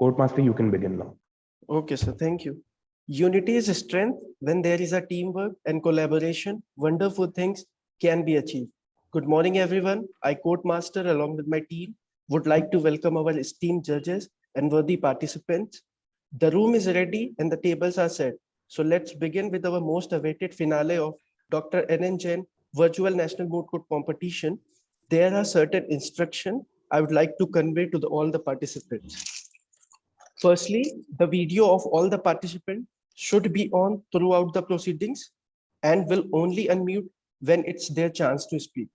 Court Master, you can begin now. Okay, sir. Thank you. Unity is strength. When there is a teamwork and collaboration, wonderful things can be achieved. Good morning, everyone. I, Court Master, along with my team, would like to welcome our esteemed judges and worthy participants. The room is ready and the tables are set. So let's begin with our most awaited finale of Dr. N.N. Jain Virtual National Moot Court Competition. There are certain instructions I would like to convey to all the participants. Firstly, the video of all the participants should be on throughout the proceedings and will only unmute when it's their chance to speak.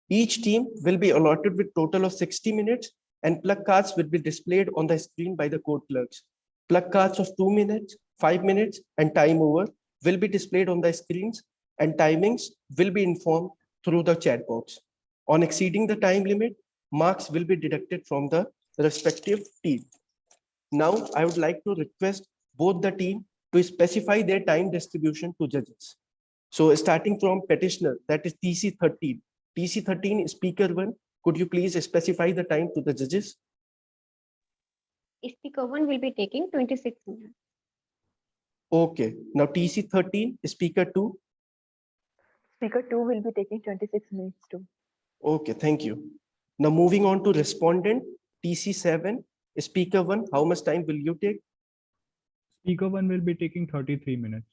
Each team will be allotted with total of 60 minutes and plug cards will be displayed on the screen by the court clerks. Plug cards of 2 minutes, 5 minutes and time over will be displayed on the screens and timings will be informed through the chat box. On exceeding the time limit, marks will be deducted from the respective team. Now, I would like to request both the team to specify their time distribution to judges. So starting from petitioner, that is TC13. TC13, speaker 1, could you please specify the time to the judges? Speaker 1 will be taking 26 minutes. Okay. Now TC13, speaker 2. Speaker 2 will be taking 26 minutes too. Okay, thank you. Now moving on to respondent, TC7, speaker 1, how much time will you take? Speaker 1 will be taking 33 minutes.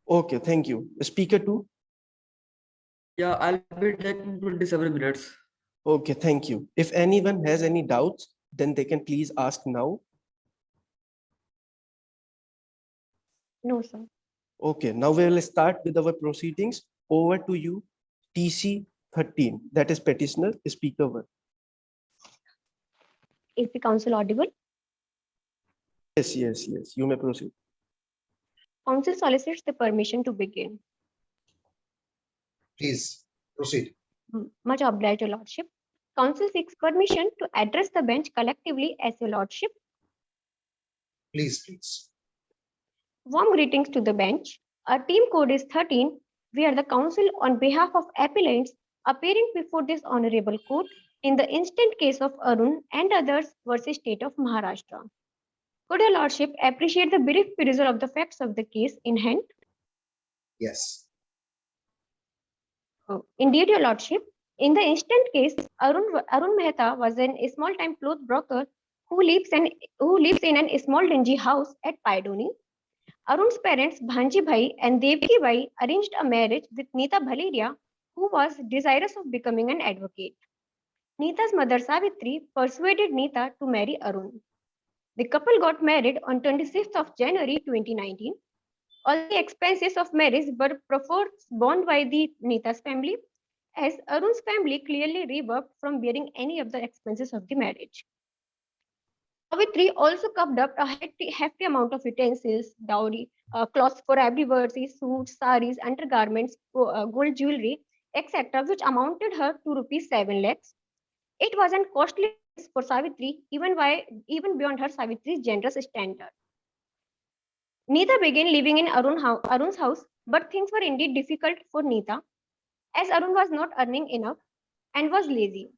Okay, thank you. Speaker 2? Yeah, I'll be taking 27 minutes. Okay, thank you. If anyone has any doubts, then they can please ask now. No, sir. Okay, now we will start with our proceedings. Over to you, TC13, that is petitioner, speaker 1. Is the council audible? Yes, you may proceed. Council solicits the permission to begin. Please proceed. Much obliged, Your Lordship. Council seeks permission to address the bench collectively as Your Lordship. Please. Warm greetings to the bench. Our team code is 13. We are the council on behalf of appellants appearing before this honorable court in the instant case of Arun and others versus State of Maharashtra. Could Your Lordship appreciate the brief perusal of the facts of the case in hand? Yes. Indeed, Your Lordship. In the instant case, Arun Mehta was a small-time cloth broker who lives in a small dingy house at Paidoni. Arun's parents, Bhanji Bhai and Devki Bhai, arranged a marriage with Neeta Bhaleria, who was desirous of becoming an advocate. Neeta's mother, Savitri, persuaded Neeta to marry Arun. The couple got married on 26th of January 2019. All the expenses of marriage were perforce borne by the Neeta's family, as Arun's family clearly reworked from bearing any of the expenses of the marriage. Savitri also covered up a hefty amount of utensils, dowry, clothes for everybody, suits, saris, undergarments, gold jewelry, etc., which amounted her to rupees 7 lakhs. It wasn't costly for Savitri, even beyond her Savitri's generous standard. Neeta began living in Arun's house, but things were indeed difficult for Neeta, as Arun was not earning enough and was lazy.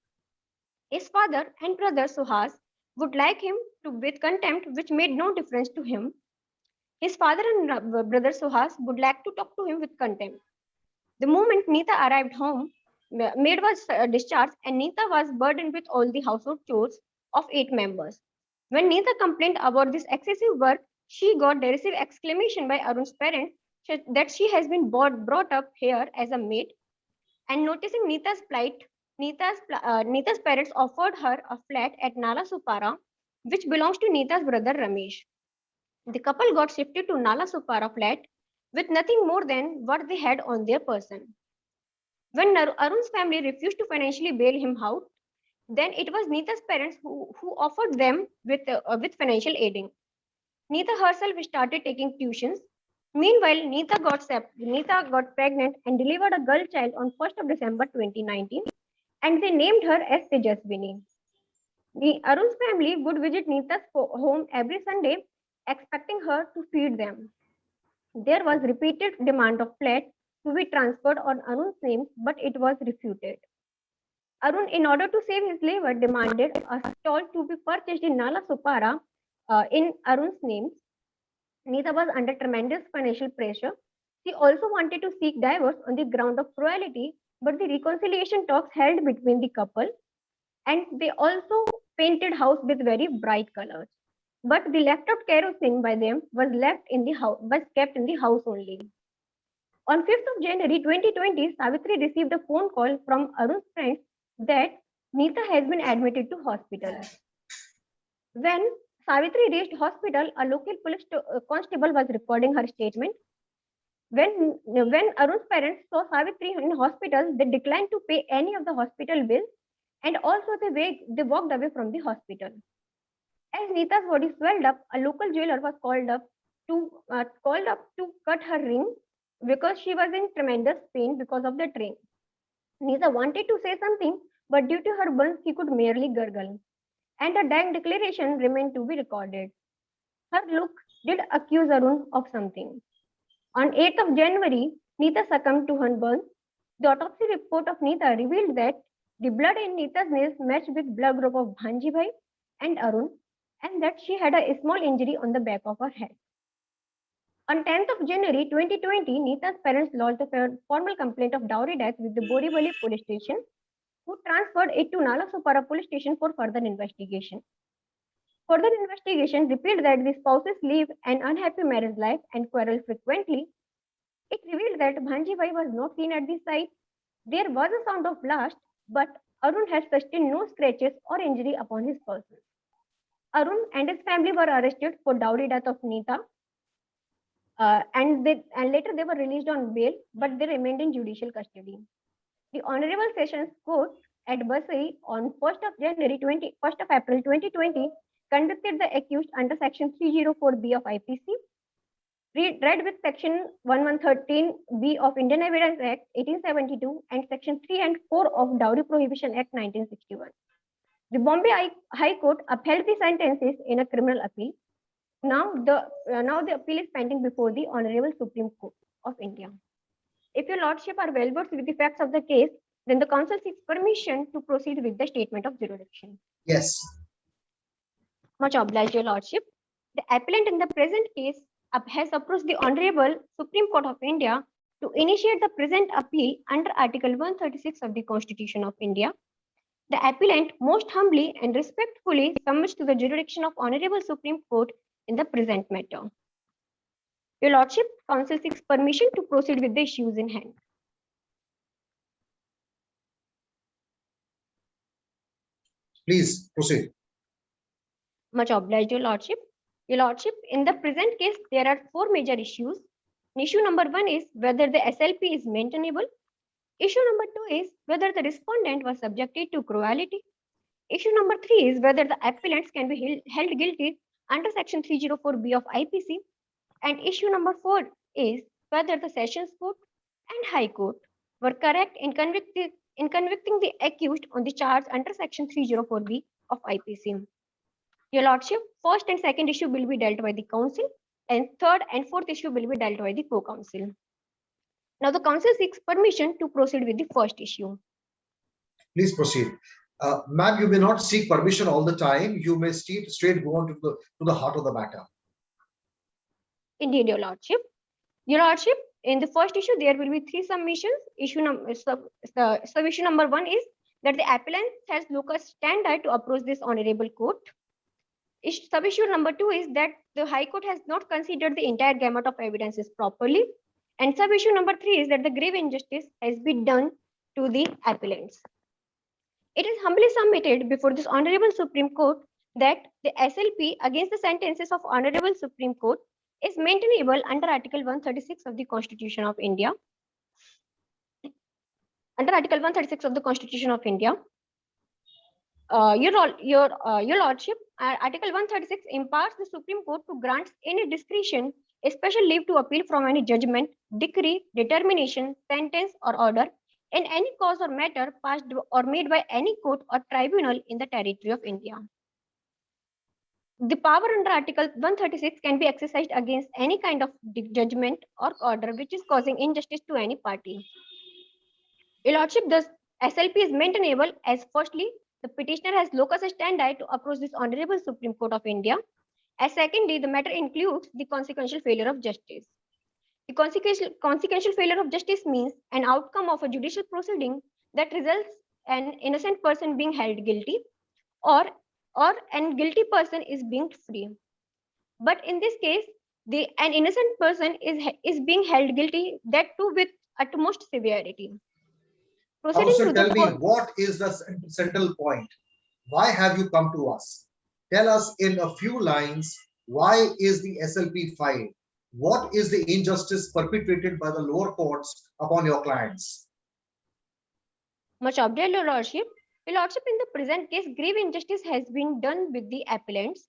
His father and brother Suhas would like him to with contempt, which made no difference to him. His father and brother Suhas would like to talk to him with contempt. The moment Neeta arrived home, maid was discharged and Neeta was burdened with all the household chores of 8 members. When Neeta complained about this excessive work, she got derisive exclamation by Arun's parents that she has been brought up here as a maid. And noticing Neeta's plight, Neeta's parents offered her a flat at Nala Supara, which belongs to Neeta's brother Ramesh. The couple got shifted to Nala Supara flat with nothing more than what they had on their person. When Arun's family refused to financially bail him out, then it was Neeta's parents who offered them with financial aiding. Neeta herself started taking tuitions. Meanwhile, Neeta got pregnant and delivered a girl child on 1st of December 2019, and they named her as Tejaswini. The Arun's family would visit Neeta's home every Sunday, expecting her to feed them. There was repeated demand of flat to be transferred on Arun's name, but it was refuted. Arun, in order to save his labor, demanded a stall to be purchased in Nala Supara, in Arun's name. Neeta was under tremendous financial pressure. She also wanted to seek divorce on the ground of cruelty, but the reconciliation talks held between the couple, and they also painted house with very bright colors. But the left out kerosene by them was left in the house, was kept in the house only. On 5th of January 2020, Savitri received a phone call from Arun's friends that Neeta has been admitted to hospital. When Savitri reached hospital, a local police constable was recording her statement. When Arun's parents saw Savitri in hospital, they declined to pay any of the hospital bills, and also they walked away from the hospital. As Neeta's body swelled up, a local jeweler was called up to cut her ring because she was in tremendous pain because of the train. Neeta wanted to say something, but due to her burns, she could merely gurgle, and a dying declaration remained to be recorded. Her look did accuse Arun of something. On 8th of January, Neeta succumbed to her burns. The autopsy report of Neeta revealed that the blood in Neeta's nails matched with blood group of Bhanji Bhai and Arun, and that she had a small injury on the back of her head. On 10th of January 2020, Neeta's parents lodged a formal complaint of dowry death with the Borivali police station, who transferred it to Nalasopara police station for further investigation. Further investigation revealed that the spouses live an unhappy marriage life and quarrel frequently. It revealed that Bhanji Bhai was not seen at the site. There was a sound of blast, but Arun had sustained no scratches or injury upon his person. Arun and his family were arrested for dowry death of Neeta, and later they were released on bail, but they remained in judicial custody. The Honorable Sessions Court at Basai on 1st of April 2020 convicted the accused under Section 304B of IPC, read with Section 1113B of Indian Evidence Act 1872 and Section 3 and 4 of Dowry Prohibition Act 1961. The Bombay High Court upheld the sentences in a criminal appeal. Now the appeal is pending before the Honorable Supreme Court of India. If your lordship are well versed with the facts of the case, then the council seeks permission to proceed with the statement of jurisdiction. Yes. Much obliged, your lordship. The appellant in the present case has approached the Honorable Supreme Court of India to initiate the present appeal under Article 136 of the Constitution of India. The appellant most humbly and respectfully submits to the jurisdiction of Honorable Supreme Court in the present matter. Your lordship, council seeks permission to proceed with the issues in hand. Please proceed. Much obliged, your lordship. Your lordship, in the present case, there are four major issues. Issue number one is whether the SLP is maintainable. Issue number two is whether the respondent was subjected to cruelty. Issue number three is whether the appellants can be held guilty under Section 304B of IPC. And issue number four is whether the Sessions Court and High Court were correct in convicting the accused on the charge under Section 304B of IPC. Your lordship, first and second issue will be dealt by the council, and third and fourth issue will be dealt by the co-council. Now the council seeks permission to proceed with the first issue. Please proceed. Ma'am, you may not seek permission all the time. You may straight go on to the heart of the matter. Indeed, your lordship. Your lordship, in the first issue, there will be three submissions. Issue number one is that the appellant has locus standi to approach this honorable court. Sub-issue number two is that the High Court has not considered the entire gamut of evidences properly. And sub-issue number three is that the grave injustice has been done to the appellants. It is humbly submitted before this Honorable Supreme Court that the SLP against the sentences of Honorable Supreme Court is maintainable under Article 136 of the Constitution of India. Under Article 136 of the Constitution of India, your lordship, Article 136 empowers the Supreme Court to grant any discretion a special leave to appeal from any judgment, decree, determination, sentence, or order in any cause or matter passed or made by any court or tribunal in the territory of India. The power under Article 136 can be exercised against any kind of judgment or order which is causing injustice to any party. Your lordship, the SLP is maintainable as firstly, the petitioner has locus standi to approach this Honorable Supreme Court of India, As secondly, the matter includes the consequential failure of justice. The consequential failure of justice means an outcome of a judicial proceeding that results an innocent person being held guilty or an guilty person is being free. But in this case, an innocent person is being held guilty, that too with utmost severity. Proceeding Counsel, to tell the me, what is the central point? Why have you come to us? Tell us in a few lines, why is the SLP filed? What is the injustice perpetrated by the lower courts upon your clients? much obliged, Your Lordship. Your Lordship, in the present case, grave injustice has been done with the appellants.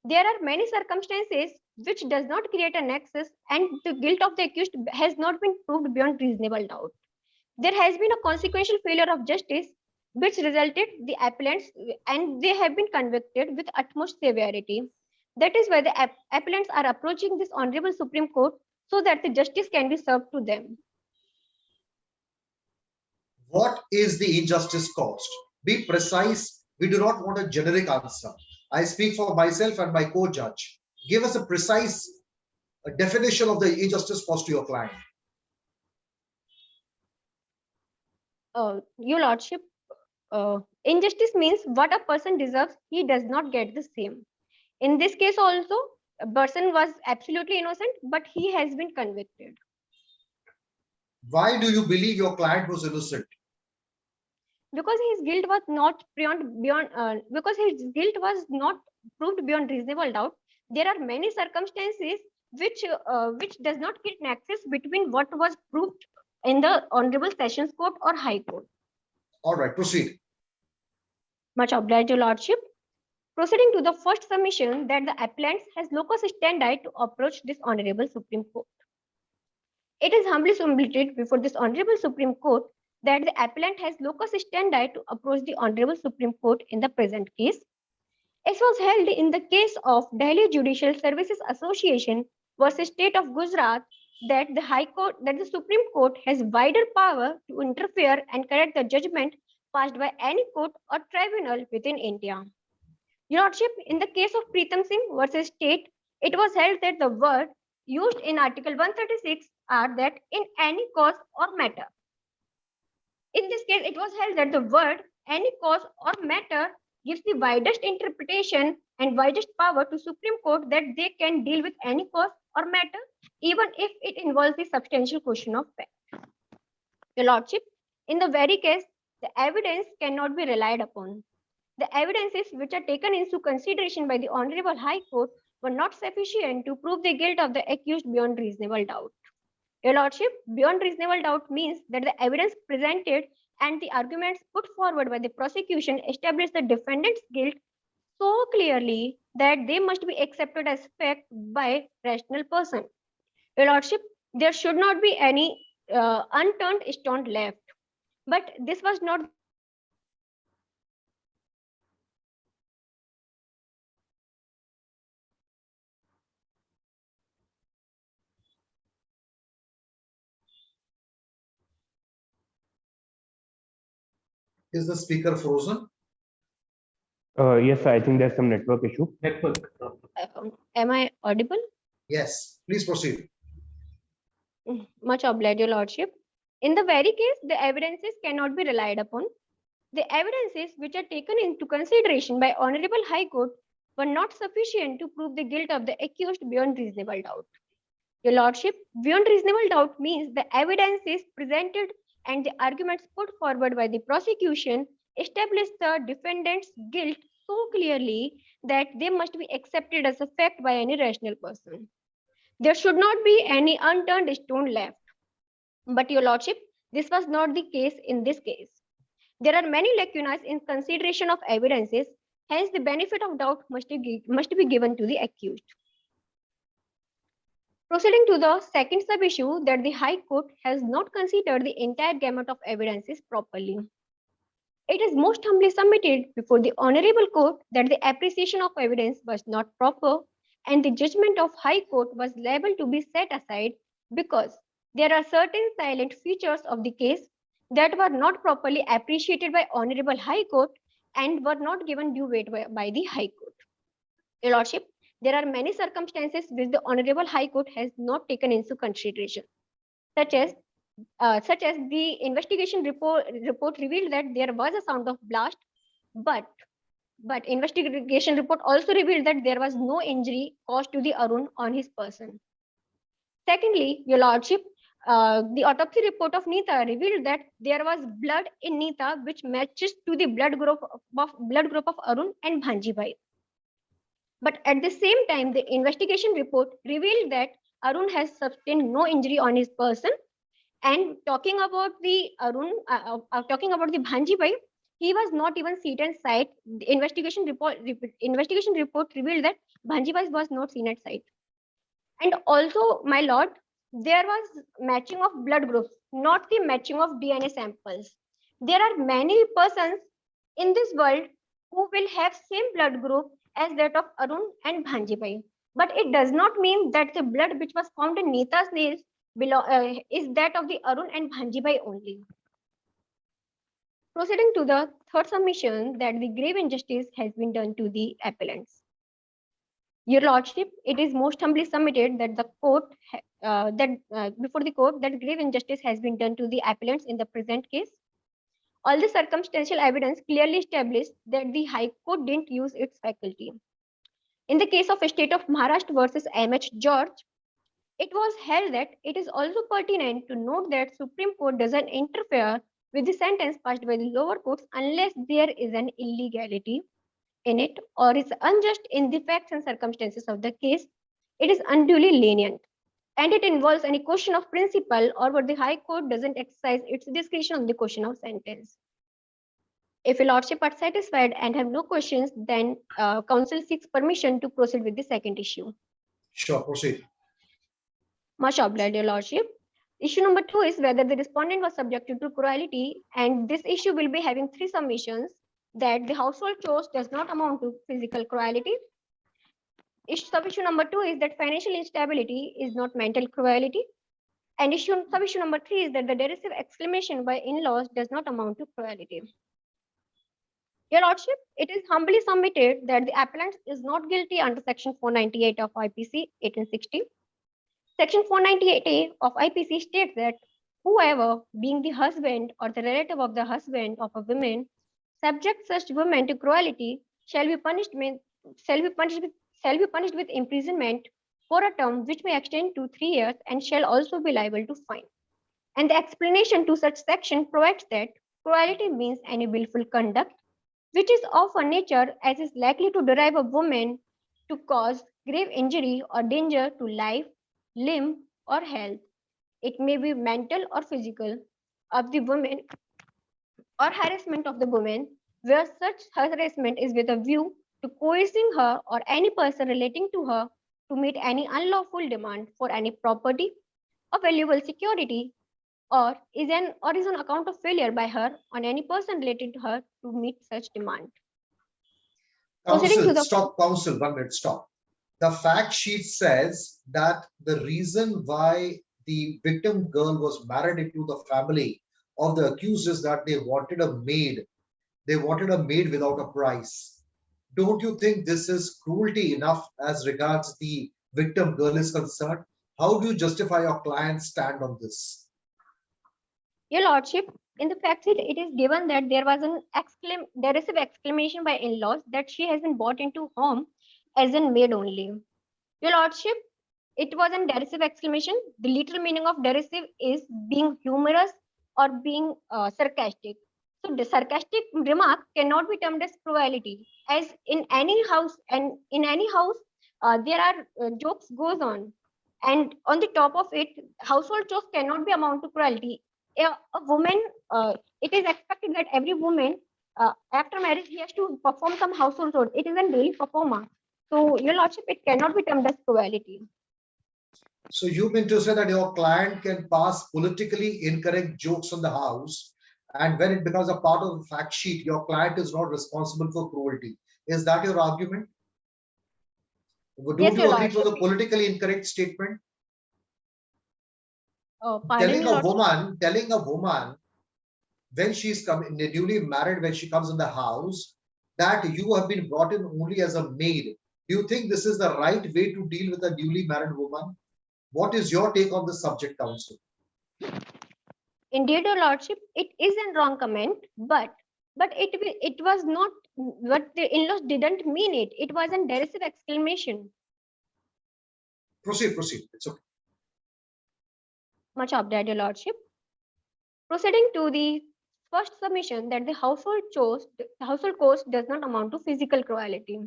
There are many circumstances which does not create a nexus, and the guilt of the accused has not been proved beyond reasonable doubt. There has been a consequential failure of justice which resulted the appellants, and they have been convicted with utmost severity. That is why the appellants are approaching this Honorable Supreme Court so that the justice can be served to them. What is the injustice caused? Be precise. We do not want a generic answer. I speak for myself and my co-judge. Give us a precise definition of the injustice caused to your client. Your Lordship, injustice means what a person deserves, he does not get the same. In this case also, a person was absolutely innocent, but he has been convicted. Why do you believe your client was innocent? Because his guilt was not because his guilt was not proved beyond reasonable doubt. There are many circumstances which does not get nexus between what was proved in the Honorable Sessions Court or High Court. All right, proceed. Much obliged, Your Lordship. Proceeding to the first submission, that the appellant has locus standi to approach this Honorable Supreme Court. It is humbly submitted before this Honorable Supreme Court that the appellant has locus standi to approach the Honorable Supreme Court in the present case. As was held in the case of Delhi Judicial Services Association versus State of Gujarat, that the Supreme Court has wider power to interfere and correct the judgment passed by any court or tribunal within India. Your Lordship, in the case of Pritam Singh versus State, it was held that the word used in Article 136 are that in any cause or matter. In this case, it was held that the word any cause or matter gives the widest interpretation and widest power to Supreme Court that they can deal with any cause or matter, even if it involves the substantial question of fact. Your Lordship, in the very case, the evidence cannot be relied upon. The evidences which are taken into consideration by the Honorable High Court were not sufficient to prove the guilt of the accused beyond reasonable doubt. Your Lordship, beyond reasonable doubt means that the evidence presented and the arguments put forward by the prosecution establish the defendant's guilt so clearly that they must be accepted as fact by rational person. Your Lordship, there should not be any unturned stone left. But this was not Is the speaker frozen? Yes, I think there's some network issue. am I audible? Yes, please proceed. Much obliged, Your Lordship. In the very case, the evidences cannot be relied upon. The evidences which are taken into consideration by Honorable High Court were not sufficient to prove the guilt of the accused beyond reasonable doubt. Your Lordship, beyond reasonable doubt means the evidences presented and the arguments put forward by the prosecution establish the defendant's guilt so clearly that they must be accepted as a fact by any rational person. There should not be any unturned stone left. But Your Lordship, this was not the case in this case. There are many lacunas in consideration of evidences, hence the benefit of doubt must be given to the accused. Proceeding to the second sub-issue, that the High Court has not considered the entire gamut of evidences properly. It is most humbly submitted before the Honorable Court that the appreciation of evidence was not proper and the judgment of High Court was liable to be set aside because there are certain silent features of the case that were not properly appreciated by Honorable High Court and were not given due weight by the High Court. Your Lordship, there are many circumstances which the Honorable High Court has not taken into consideration, such as the investigation report revealed that there was a sound of blast, but investigation report also revealed that there was no injury caused to the Arun on his person. Secondly, Your Lordship, the autopsy report of Neeta revealed that there was blood in Neeta which matches to the blood group of Arun and Bhanjibai. But at the same time, the investigation report revealed that Arun has sustained no injury on his person. And talking about the Bhanjibai, he was not even seen at site. The investigation report revealed that Bhanjibai was not seen at site. And also, my lord, there was matching of blood groups, not the matching of DNA samples. There are many persons in this world who will have same blood group as that of Arun and Bhanjibai. But it does not mean that the blood which was found in Neeta's nails is that of the Arun and Bhanjibai only. Proceeding to the third submission, that the grave injustice has been done to the appellants. Your Lordship, it is most humbly submitted that the court before the court that grave injustice has been done to the appellants in the present case. All the circumstantial evidence clearly established that the High Court didn't use its faculty. In the case of State of Maharashtra versus M.H. George, it was held that it is also pertinent to note that Supreme Court doesn't interfere with the sentence passed by the lower courts unless there is an illegality in it or is unjust in the facts and circumstances of the case. It is unduly lenient, and it involves any question of principle or where the High Court doesn't exercise its discretion on the question of sentence. If your Lordship are satisfied and have no questions, then Council seeks permission to proceed with the second issue. Sure, proceed. Much obliged, your Lordship. Issue number 2 is whether the respondent was subjected to cruelty, and this issue will be having 3 submissions: that the household chores does not amount to physical cruelty. Sub-issue number 2 is that financial instability is not mental cruelty. And sub-issue number 3 is that the derisive exclamation by in-laws does not amount to cruelty. Your Lordship, it is humbly submitted that the appellant is not guilty under Section 498 of IPC 1860. Section 498A of IPC states that whoever, being the husband or the relative of the husband of a woman, subject such woman to cruelty shall be punished with imprisonment for a term which may extend to 3 years and shall also be liable to fine. And the explanation to such section provides that cruelty means any willful conduct which is of a nature as is likely to derive a woman to cause grave injury or danger to life, limb, or health. It may be mental or physical of the woman or harassment of the woman, where such harassment is with a view to coercing her or any person relating to her to meet any unlawful demand for any property or valuable security, or is on account of failure by her on any person related to her to meet such demand. Proceeding to Counsel, the Counsel, 1 minute, stop. The fact sheet says that the reason why the victim girl was married into the family of the accused is that they wanted a maid. They wanted a maid without a price. Don't you think this is cruelty enough as regards the victim girl is concerned? How do you justify your client's stand on this? Your Lordship, in the fact sheet, it is given that there was an derisive exclamation by in-laws that she has been brought into home as in maid only. Your Lordship, it was a derisive exclamation. The literal meaning of derisive is being humorous or being sarcastic. So the sarcastic remark cannot be termed as cruelty, as in any house and in any house there are jokes goes on, and on the top of it, household chores cannot be amount to cruelty. A woman, it is expected that every woman after marriage he has to perform some household chores. It is a daily performer. So, Your Lordship, it cannot be termed as cruelty. So you mean to say that your client can pass politically incorrect jokes on the house, and when it becomes a part of the fact sheet, your client is not responsible for cruelty. Is that your argument? Don't Yes, you Your agree to the Lordship. politically incorrect statement? Pardon, Telling Your a Lordship. woman when she's newly married, when she comes in the house, that you have been brought in only as a maid, Do you think this is the right way to deal with a newly married woman? What is your take on this subject, counsel? Indeed, your lordship, it is a wrong comment, but it was not what the in-laws didn't mean it. It was a derisive exclamation. Proceed. It's okay. Much obliged, your lordship. Proceeding to the first submission that the household cost does not amount to physical cruelty.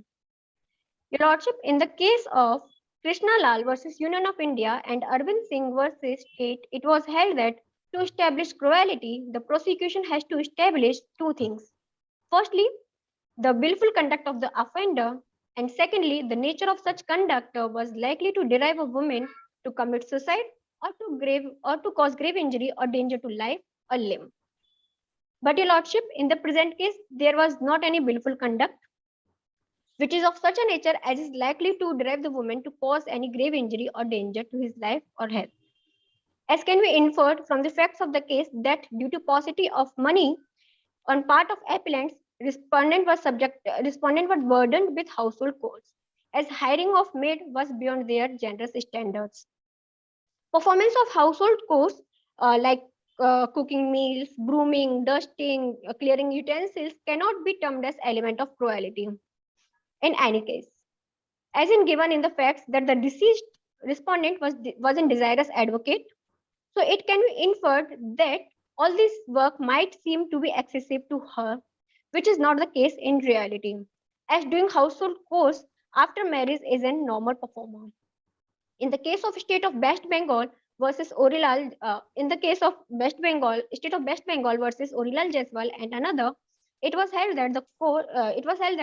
Your lordship, in the case of Krishna Lal versus Union of India and Arvind Singh versus State, it was held that to establish cruelty, the prosecution has to establish two things. Firstly, the willful conduct of the offender, and secondly, the nature of such conduct was likely to derive a woman to commit suicide or to cause grave injury or danger to life or limb. But your lordship, in the present case, there was not any willful conduct which is of such a nature as is likely to derive the woman to cause any grave injury or danger to his life or health. As can be inferred from the facts of the case that due to paucity of money on part of appellants, respondent was burdened with household chores, as hiring of maid was beyond their generous standards. Performance of household chores like cooking meals, brooming, dusting, clearing utensils cannot be termed as element of cruelty. In any case, as in given in the facts that the deceased respondent was a desirous advocate, so it can be inferred that all this work might seem to be excessive to her, which is not the case in reality, as doing household chores after marriage is a normal performance. In the case of state of West Bengal versus Orilal, state of West Bengal versus Orilal Jaiswal and another, it was held that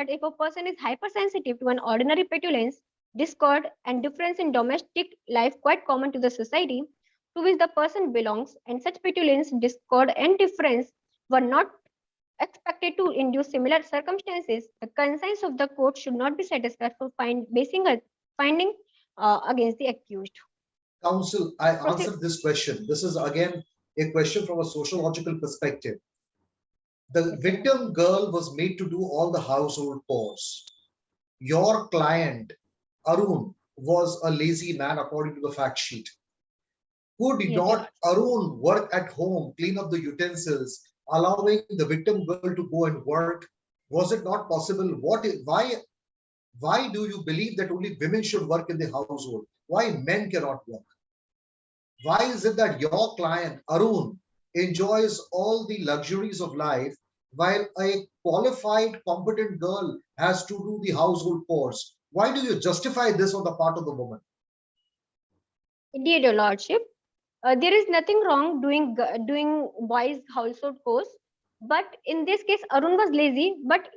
if a person is hypersensitive to an ordinary petulance, discord, and difference in domestic life quite common to the society to which the person belongs, and such petulance, discord, and difference were not expected to induce similar circumstances, the conscience of the court should not be satisfied for basing a finding against the accused. Counsel, I Proceed. answered this question. This is again a question from a sociological perspective. The victim girl was made to do all the household chores. Your client, Arun, was a lazy man according to the fact sheet. Could Yes, not Arun work at home, clean up the utensils, allowing the victim girl to go and work? Was it not possible? Why do you believe that only women should work in the household? Why men cannot work? Why is it that your client, Arun, enjoys all the luxuries of life while a qualified, competent girl has to do the household chores? Why do you justify this on the part of the woman? Indeed, your lordship. There is nothing wrong doing boys' household chores, but in this case, Arun was lazy. But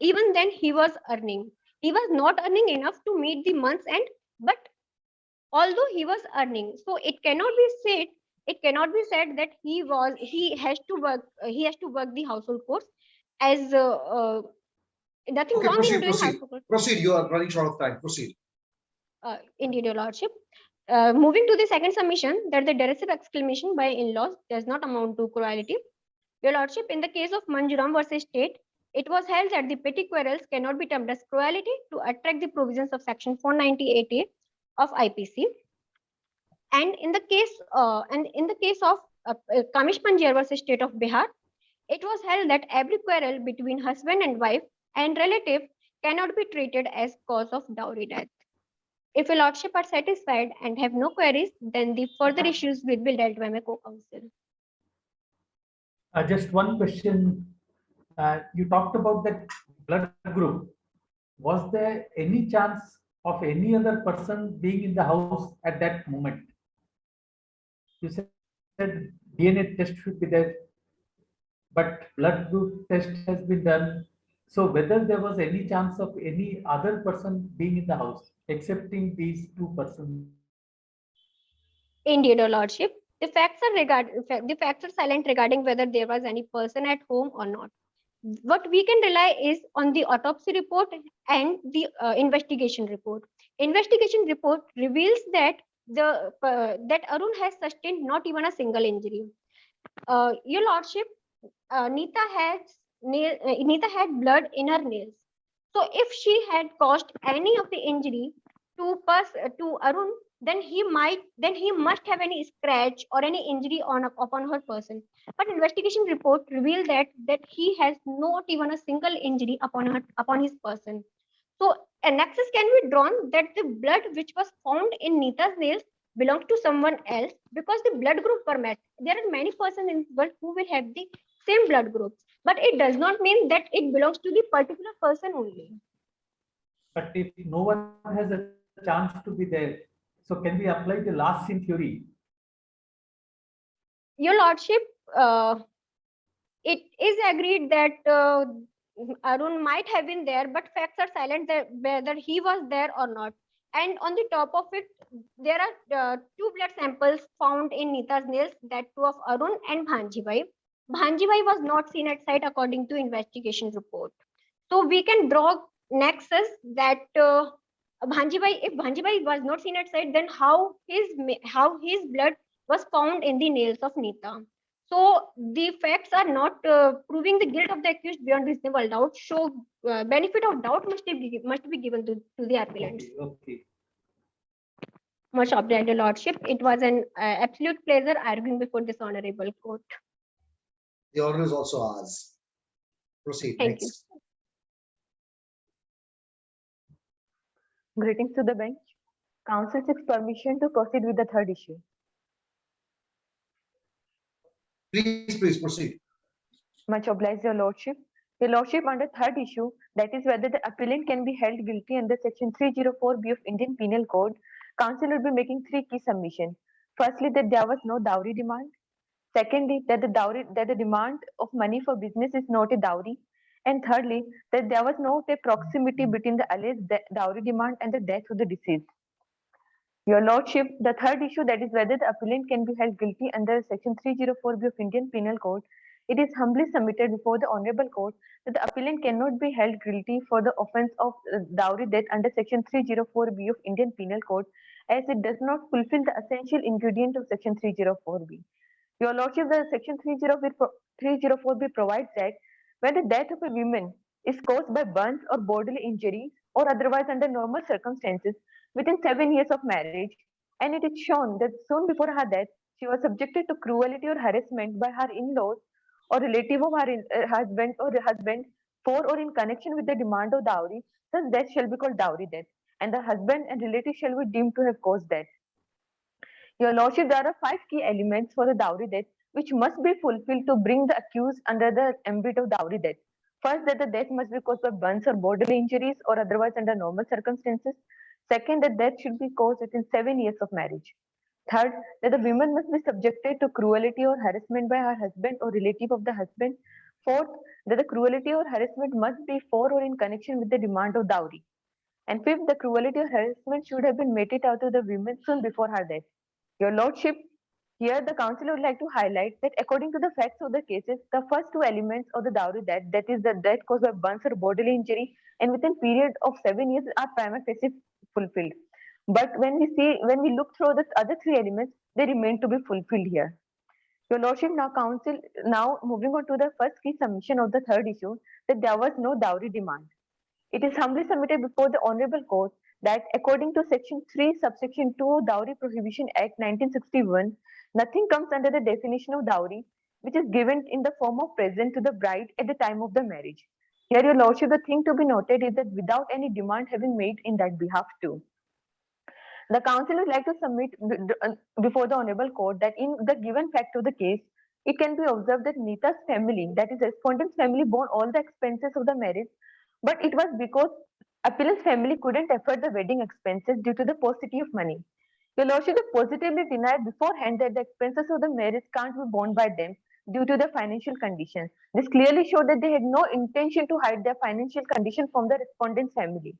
even then, he was earning. He was not earning enough to meet the month's end, but although he was earning, so it cannot be said. It cannot be said that he has to work. He has to work the household chores as nothing Okay, wrong in proceed, doing proceed. household chores. Proceed. You are running short of time. Proceed. Indeed, your lordship. Moving to the second submission, that the derisive exclamation by in-laws does not amount to cruelty. Your lordship, in the case of Manjuram versus State, it was held that the petty quarrels cannot be termed as cruelty to attract the provisions of Section 498A of IPC. And in the case of Kamish Panjir versus State of Bihar, it was held that every quarrel between husband and wife and relative cannot be treated as cause of dowry death. If your lordship are satisfied and have no queries, then the further issues will be dealt by my co-counsel. Just one question. You talked about that blood group. Was there any chance of any other person being in the house at that moment? You said DNA test should be there, but blood group test has been done. So whether there was any chance of any other person being in the house, excepting these two persons? Indeed, your lordship, the facts are silent regarding whether there was any person at home or not. What we can rely is on the autopsy report and the investigation report. Investigation report reveals that that Arun has sustained not even a single injury. Your lordship, Neeta had blood in her nails. So if she had caused any of the injury to Arun, then he must have any scratch or any injury upon her person. But investigation report revealed that he has not even a single injury upon his person. So a nexus can be drawn that the blood which was found in Nita's nails belonged to someone else because the blood group were matched. There are many persons in the world who will have the same blood group, but it does not mean that it belongs to the particular person only. But if no one has a chance to be there, so can we apply the last seen theory? Your Lordship, it is agreed that Arun might have been there, but facts are silent that whether he was there or not. And on the top of it, there are two blood samples found in Nita's nails, that two of Arun and Bhanjibai. Bhanjibai was not seen at site according to investigation report. So we can draw nexus that if Bhanjibai was not seen at site, then how his blood was found in the nails of Nita. So the facts are not proving the guilt of the accused beyond reasonable doubt. So benefit of doubt must be given to the appellants. Okay. Much obliged, Your Lordship. It was an absolute pleasure arguing before this honorable court. The honor is also ours. Proceed. Thank you. Next. Greetings to the bench. Council seeks permission to proceed with the third issue. Please proceed. Much obliged, Your Lordship. Your Lordship, under third issue, that is whether the appellant can be held guilty under Section 304B of Indian Penal Code, Council will be making three key submissions. Firstly, that there was no dowry demand. Secondly, that the demand of money for business is not a dowry. And thirdly, that there was not a proximity between the alleged dowry demand and the death of the deceased. Your Lordship, the third issue, that is whether the appellant can be held guilty under Section 304B of Indian Penal Code, it is humbly submitted before the Honorable Court that the appellant cannot be held guilty for the offence of dowry death under Section 304B of Indian Penal Code, as it does not fulfill the essential ingredient of Section 304B. Your Lordship, the Section 304B provides that when the death of a woman is caused by burns or bodily injuries or otherwise under normal circumstances within 7 years of marriage, and it is shown that soon before her death, she was subjected to cruelty or harassment by her in-laws or relative of her husband for or in connection with the demand of dowry, such death shall be called dowry death, and the husband and relative shall be deemed to have caused death. Your Lordship, there are 5 key elements for the dowry death which must be fulfilled to bring the accused under the ambit of dowry death. First, that the death must be caused by burns or bodily injuries or otherwise under normal circumstances. Second, that death should be caused within 7 years of marriage. Third, that the woman must be subjected to cruelty or harassment by her husband or relative of the husband. Fourth, that the cruelty or harassment must be for or in connection with the demand of dowry. And fifth, the cruelty or harassment should have been meted out to the woman soon before her death. Your Lordship, here the Council would like to highlight that according to the facts of the cases, the first 2 elements of the dowry death, that is the death caused by burns or bodily injury, and within period of 7 years are prima facie fulfilled. But when we look through the other 3 elements, they remain to be fulfilled here. Your Lordship, now moving on to the first key submission of the third issue, that there was no dowry demand. It is humbly submitted before the Honorable Court that according to Section 3, Subsection 2 Dowry Prohibition Act 1961, nothing comes under the definition of dowry which is given in the form of present to the bride at the time of the marriage. Here, Your Lordship, the thing to be noted is that without any demand having made in that behalf too. The Council would like to submit before the Honorable Court that in the given fact of the case, it can be observed that Nita's family, that is respondent's family, bore all the expenses of the marriage, but it was because appellant's family couldn't afford the wedding expenses due to the paucity of money. Your Lordship positively denied beforehand that the expenses of the marriage can't be borne by them due to the financial condition. This clearly showed that they had no intention to hide their financial condition from the respondent's family.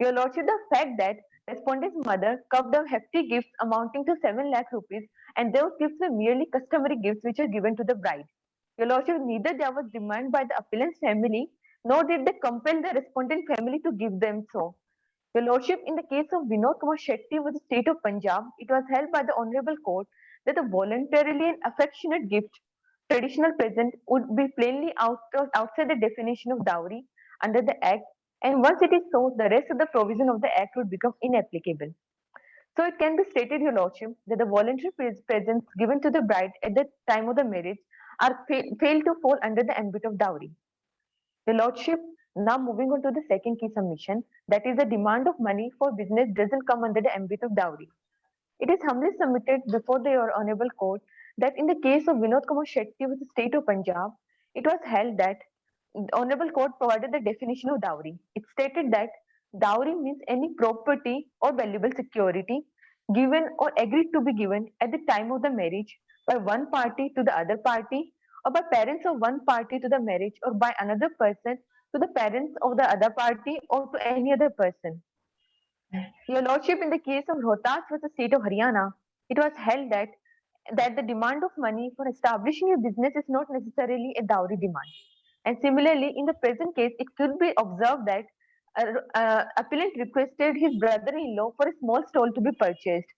Your Lordship, the fact that respondent's mother carved out hefty gifts amounting to 7 lakh rupees, and those gifts were merely customary gifts which were given to the bride. Your Lordship, neither there was demand by the appellant's family, nor did they compel the respondent family to give them so. Your Lordship, in the case of Vinod Kumar Shetty with the state of Punjab, it was held by the Honorable Court that a voluntarily and affectionate gift, traditional present, would be plainly outside the definition of dowry under the Act, And once it is so, the rest of the provision of the Act would become inapplicable. So it can be stated, Your Lordship, that the voluntary presents given to the bride at the time of the marriage are failed to fall under the ambit of dowry. Your Lordship, now moving on to the second key submission, that is the demand of money for business doesn't come under the ambit of dowry. It is humbly submitted before the Honorable Court that in the case of Vinod Kumar Shetty with the state of Punjab, it was held that the Honorable Court provided the definition of dowry. It stated that dowry means any property or valuable security given or agreed to be given at the time of the marriage by one party to the other party, or by parents of one party to the marriage, or by another person to the parents of the other party, or to any other person. Your Lordship, in the case of Rohtas with the state of Haryana, it was held that the demand of money for establishing a business is not necessarily a dowry demand. And similarly, in the present case, it could be observed that appellant requested his brother-in-law for a small stall to be purchased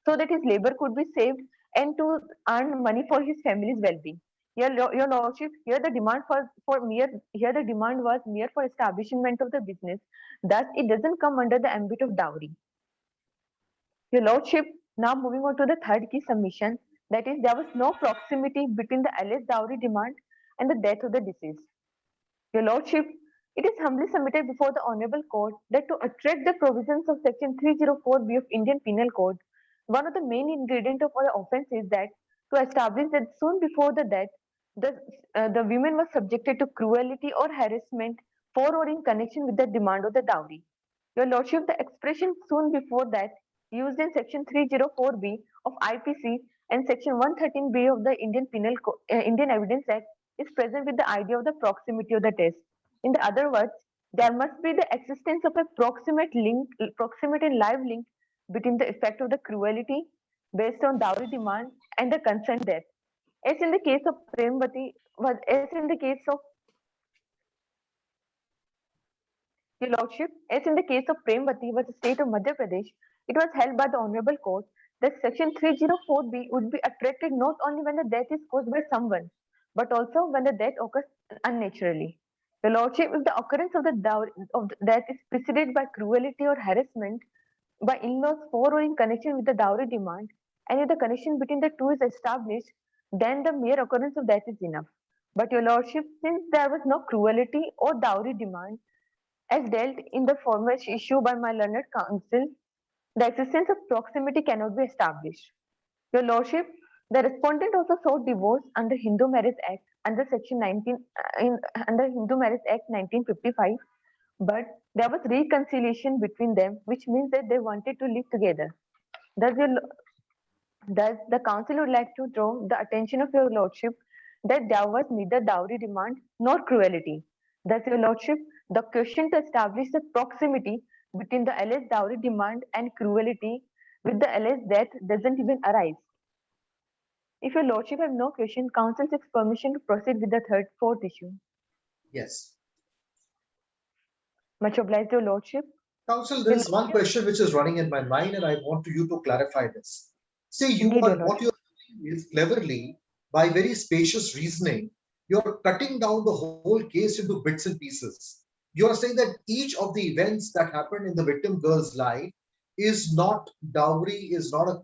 so that his labor could be saved and to earn money for his family's well-being. Your Lordship, here the demand was mere for establishment of the business. Thus, it doesn't come under the ambit of dowry. Your Lordship, now moving on to the third key submission, that is, there was no proximity between the alleged dowry demand and the death of the deceased. Your Lordship, it is humbly submitted before the Honorable Court that to attract the provisions of Section 304B of Indian Penal Code, one of the main ingredients of the offence is that to establish that soon before the death, the women were subjected to cruelty or harassment for or in connection with the demand of the dowry. Your Lordship, the expression soon before that used in Section 304B of IPC and Section 113B of the Indian Evidence Act is present with the idea of the proximity of the test. In the other words, there must be the existence of a proximate and live link between the effect of the cruelty based on dowry demand and the concerned death. As in the case of Premvati, Your Lordship, as in the case of Premvati was the state of Madhya Pradesh, it was held by the Honorable Court that Section 304B would be attracted not only when the death is caused by someone, but also when the death occurs unnaturally. Your Lordship, if the occurrence of the death is preceded by cruelty or harassment by in-laws for or in connection with the dowry demand, and if the connection between the two is established, then the mere occurrence of death is enough. But Your Lordship, since there was no cruelty or dowry demand, as dealt in the former issue by my learned counsel, the existence of proximity cannot be established. Your Lordship, the respondent also sought divorce under Hindu Marriage Act under Section 19 under Hindu Marriage Act 1955, but there was reconciliation between them, which means that they wanted to live together. Thus, the council would like to draw the attention of Your Lordship that there was neither dowry demand nor cruelty. Thus, Your Lordship, the question to establish the proximity between the alleged dowry demand and cruelty with the alleged death doesn't even arise. If Your Lordship have no question, council seeks permission to proceed with the fourth issue. Yes. Much obliged, Your Lordship. Counsel, there is one question which is running in my mind, and I want you to clarify this. See, what you're doing is cleverly, by very spacious reasoning, you're cutting down the whole case into bits and pieces. You are saying that each of the events that happened in the victim girl's life is not dowry, is not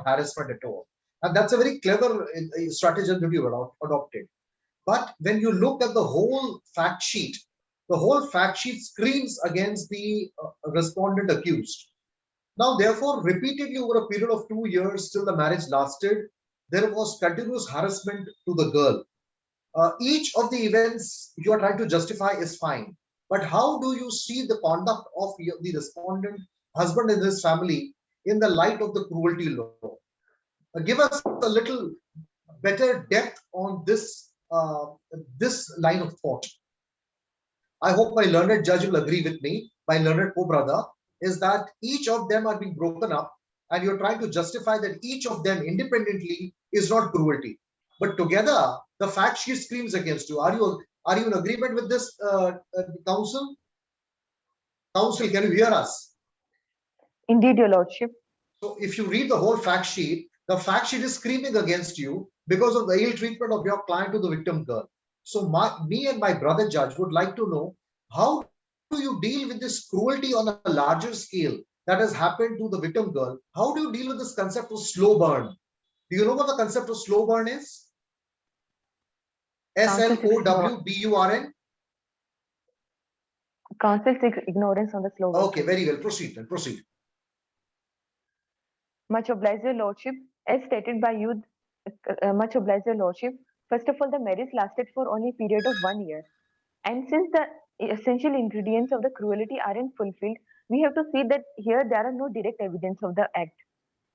harassment at all. And that's a very clever strategy that you adopted. But when you look at the whole fact sheet screams against the respondent accused. Now, therefore, repeatedly over a period of 2 years till the marriage lasted, there was continuous harassment to the girl. Each of the events you are trying to justify is fine. But how do you see the conduct of the respondent husband and his family in the light of the cruelty law? Give us a little better depth on this line of thought. I hope my learned judge will agree with me, my learned co-brother, is that each of them are being broken up and you're trying to justify that each of them independently is not cruelty. But together, the fact sheet screams against you. Are you in agreement with this, counsel? Counsel, can you hear us? Indeed, Your Lordship. So if you read the whole fact sheet, the fact sheet is screaming against you because of the ill treatment of your client to the victim girl. So me and my brother judge would like to know, how do you deal with this cruelty on a larger scale that has happened to the victim girl? How do you deal with this concept of slow burn? Do you know what the concept of slow burn is? SLOWBURN? Council seeks ignorance on the slow burn. Okay, very well. Proceed then. Proceed. Much obliged, Your Lordship. As stated by you, much obliged, Your Lordship. First of all, the marriage lasted for only a period of 1 year. And since the essential ingredients of the cruelty aren't fulfilled, we have to see that here there are no direct evidence of the act.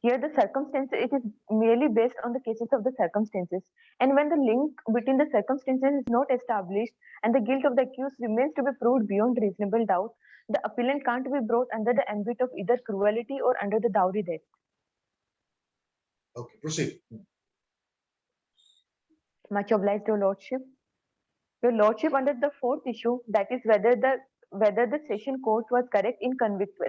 Here the circumstances, it is merely based on the cases of the circumstances. And when the link between the circumstances is not established and the guilt of the accused remains to be proved beyond reasonable doubt, the appellant can't be brought under the ambit of either cruelty or under the dowry debt. Okay, proceed. Much obliged, Your Lordship. Your Lordship, under the fourth issue, that is whether the session court was correct in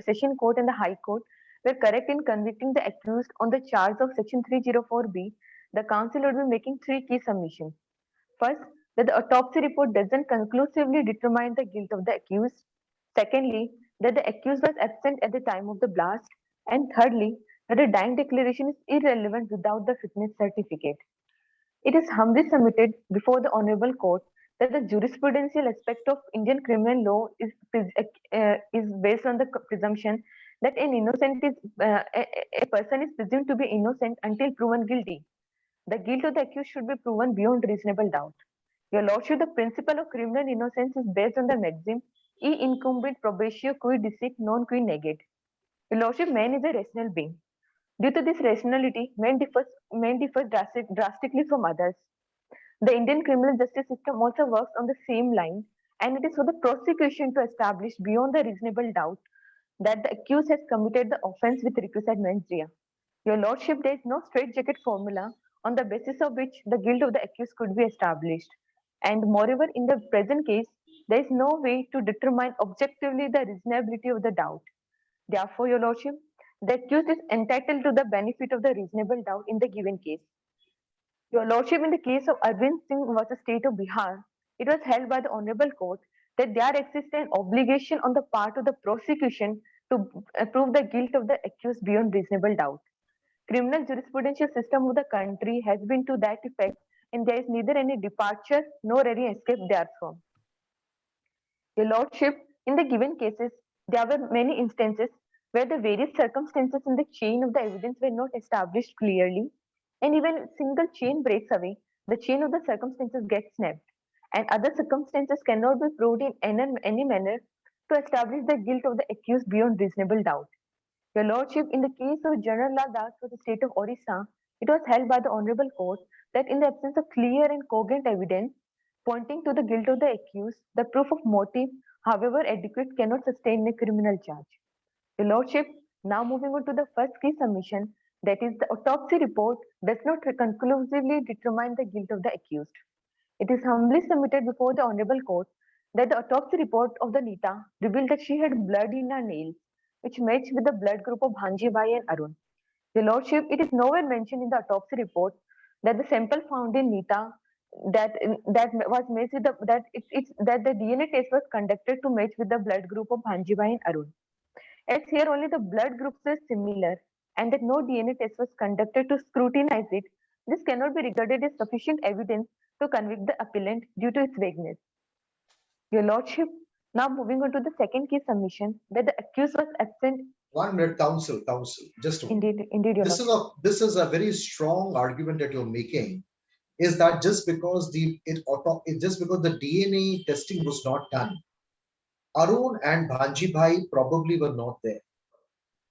session court and the High Court were correct in convicting the accused on the charge of section 304B, the council would be making three key submissions. First, that the autopsy report doesn't conclusively determine the guilt of the accused. Secondly, that the accused was absent at the time of the blast. And thirdly, that the dying declaration is irrelevant without the fitness certificate. It is humbly submitted before the Honorable Court that the jurisprudential aspect of Indian criminal law is based on the presumption that a person is presumed to be innocent until proven guilty. The guilt of the accused should be proven beyond reasonable doubt. Your Lordship, the principle of criminal innocence is based on the maxim e incumbent probatio cui dicit non qui negat. Your Lordship, man is a rational being. Due to this rationality, man differs drastically from others. The Indian criminal justice system also works on the same line, and it is for the prosecution to establish beyond the reasonable doubt that the accused has committed the offense with requisite mens rea. Your Lordship, there is no straitjacket formula on the basis of which the guilt of the accused could be established. And moreover, in the present case, there is no way to determine objectively the reasonability of the doubt. Therefore, Your Lordship, the accused is entitled to the benefit of the reasonable doubt in the given case. Your Lordship, in the case of Arvind Singh versus State of Bihar, it was held by the Honorable Court that there exists an obligation on the part of the prosecution to prove the guilt of the accused beyond reasonable doubt. Criminal jurisprudential system of the country has been to that effect, and there is neither any departure nor any escape therefrom. Your Lordship, in the given cases, there were many instances where the various circumstances in the chain of the evidence were not established clearly, and even a single chain breaks away, the chain of the circumstances gets snapped, and other circumstances cannot be proved in any manner to establish the guilt of the accused beyond reasonable doubt. Your Lordship, in the case of General Lal Das for the state of Orissa, it was held by the Honorable Court that in the absence of clear and cogent evidence pointing to the guilt of the accused, the proof of motive, however adequate, cannot sustain a criminal charge. Your Lordship, now moving on to the first key submission, that is, the autopsy report does not conclusively determine the guilt of the accused. It is humbly submitted before the Honorable Court that the autopsy report of the Nita revealed that she had blood in her nails, which matched with the blood group of Bhanjibai and Arun. Your Lordship, it is nowhere mentioned in the autopsy report that the sample found in Nita that was matched with that the DNA test was conducted to match with the blood group of Bhanjibai and Arun. As here only the blood groups are similar and that no DNA test was conducted to scrutinize it, this cannot be regarded as sufficient evidence to convict the appellant due to its vagueness. Your Lordship, now moving on to the second case submission, that the accused was absent. 1 minute, counsel, just a minute. Indeed, Your Lordship. This is a very strong argument that you're making, is that just because the DNA testing was not done, Arun and Bhanjibai probably were not there.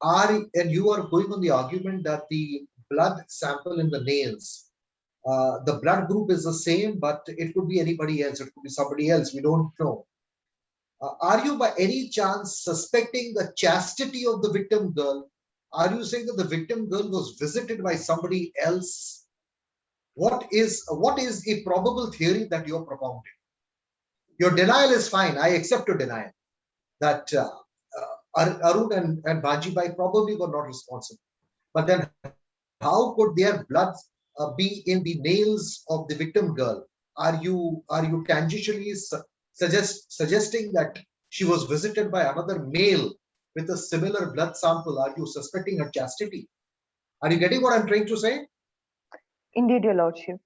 And you are going on the argument that the blood sample in the nails, the blood group is the same, but it could be anybody else. It could be somebody else. We don't know. Are you by any chance suspecting the chastity of the victim girl? Are you saying that the victim girl was visited by somebody else? What is a probable theory that you're propounding? Your denial is fine. I accept your denial that Arun and Bhanjibai probably were not responsible. But then how could their blood be in the nails of the victim girl? Are you tangentially suggesting that she was visited by another male with a similar blood sample, are you suspecting her chastity? Are you getting what I'm trying to say? Indeed, your lordship.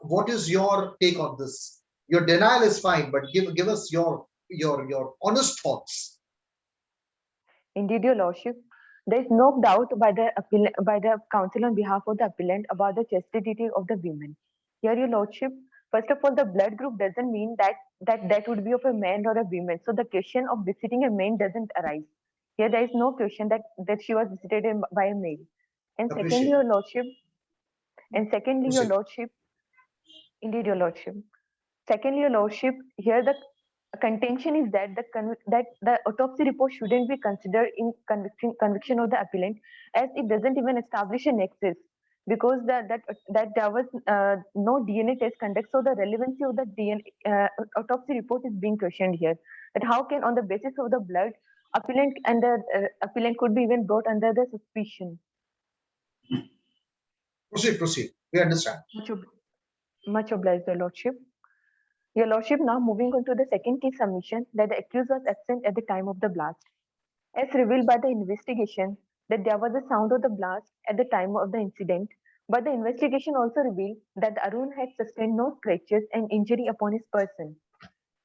What is your take on this? Your denial is fine, but give us your honest thoughts. Indeed, your lordship. There is no doubt by the council on behalf of the appellant about the chastity of the women. Here, your lordship. First of all, the blood group doesn't mean that would be of a man or a woman. So the question of visiting a man doesn't arise. Here, there is no question that she was visited by a male. And secondly, Appreciate your it. lordship. And secondly, your Proceed. lordship. Indeed, your lordship. Secondly, your lordship. Here, the contention is that the autopsy report shouldn't be considered in conviction of the appellant, as it doesn't even establish a nexus, because that there was no DNA test conducted. So the relevancy of the DNA autopsy report is being questioned here. That how can, on the basis of the blood, appellant and the appellant could be even brought under the suspicion. Proceed. We understand. Much obliged, your lordship. Your lordship, now moving on to the second key submission, that the accused was absent at the time of the blast. As revealed by the investigation, that there was a sound of the blast at the time of the incident, but the investigation also revealed that Arun had sustained no scratches and injury upon his person.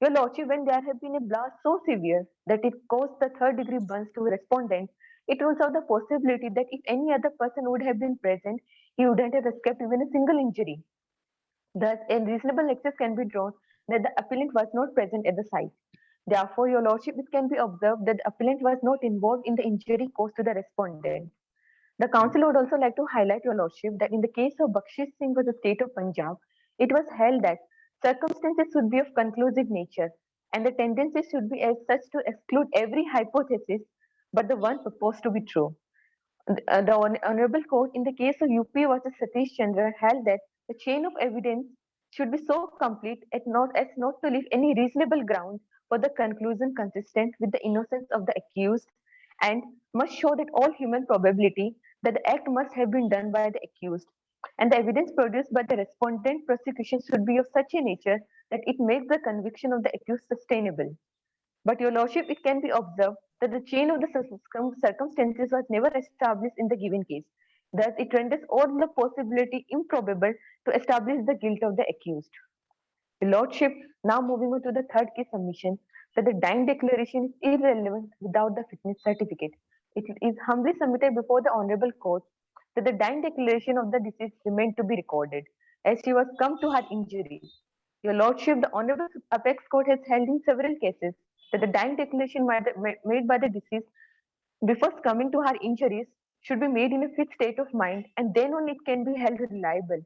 Your lordship, when there had been a blast so severe that it caused the third-degree burns to a respondent, it rules out the possibility that if any other person would have been present, he wouldn't have escaped even a single injury. Thus, a reasonable nexus can be drawn that the appellant was not present at the site. Therefore, your lordship, it can be observed that the appellant was not involved in the injury caused to the respondent. The council would also like to highlight, your lordship, that in the case of Bakshish Singh v. State of Punjab, it was held that circumstances should be of conclusive nature, and the tendency should be as such to exclude every hypothesis but the one proposed to be true. The Honorable Court in the case of UP versus Satish Chandra held that the chain of evidence should be so complete as not to leave any reasonable ground for the conclusion consistent with the innocence of the accused, and must show that all human probability that the act must have been done by the accused, and the evidence produced by the respondent prosecution should be of such a nature that it makes the conviction of the accused sustainable. But your lordship, it can be observed that the chain of the circumstances was never established in the given case. Thus, it renders all the possibility improbable to establish the guilt of the accused. Your lordship, now moving on to the third case submission, that the dying declaration is irrelevant without the fitness certificate. It is humbly submitted before the honorable court that the dying declaration of the deceased remained to be recorded, as she was come to her injury. Your lordship, the honorable apex court has held in several cases that the dying declaration made by the deceased before coming to her injuries should be made in a fit state of mind, and then only it can be held reliable.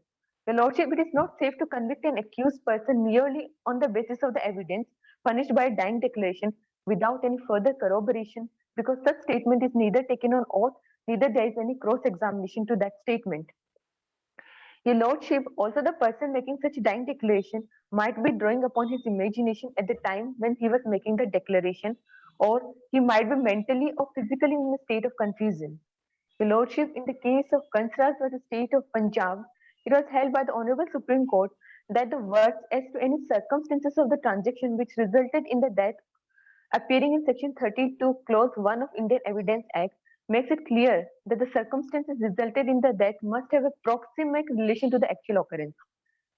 Your lordship, it is not safe to convict an accused person merely on the basis of the evidence furnished by a dying declaration without any further corroboration, because such statement is neither taken on oath, neither there is any cross-examination to that statement. Your lordship, also the person making such dying declaration might be drawing upon his imagination at the time when he was making the declaration, or he might be mentally or physically in a state of confusion. Your lordship, in the case of Kansras versus State of Punjab, it was held by the Honorable Supreme Court that the words as to any circumstances of the transaction which resulted in the death appearing in section 32 clause 1 of Indian Evidence Act makes it clear that the circumstances resulted in the death must have a proximate relation to the actual occurrence.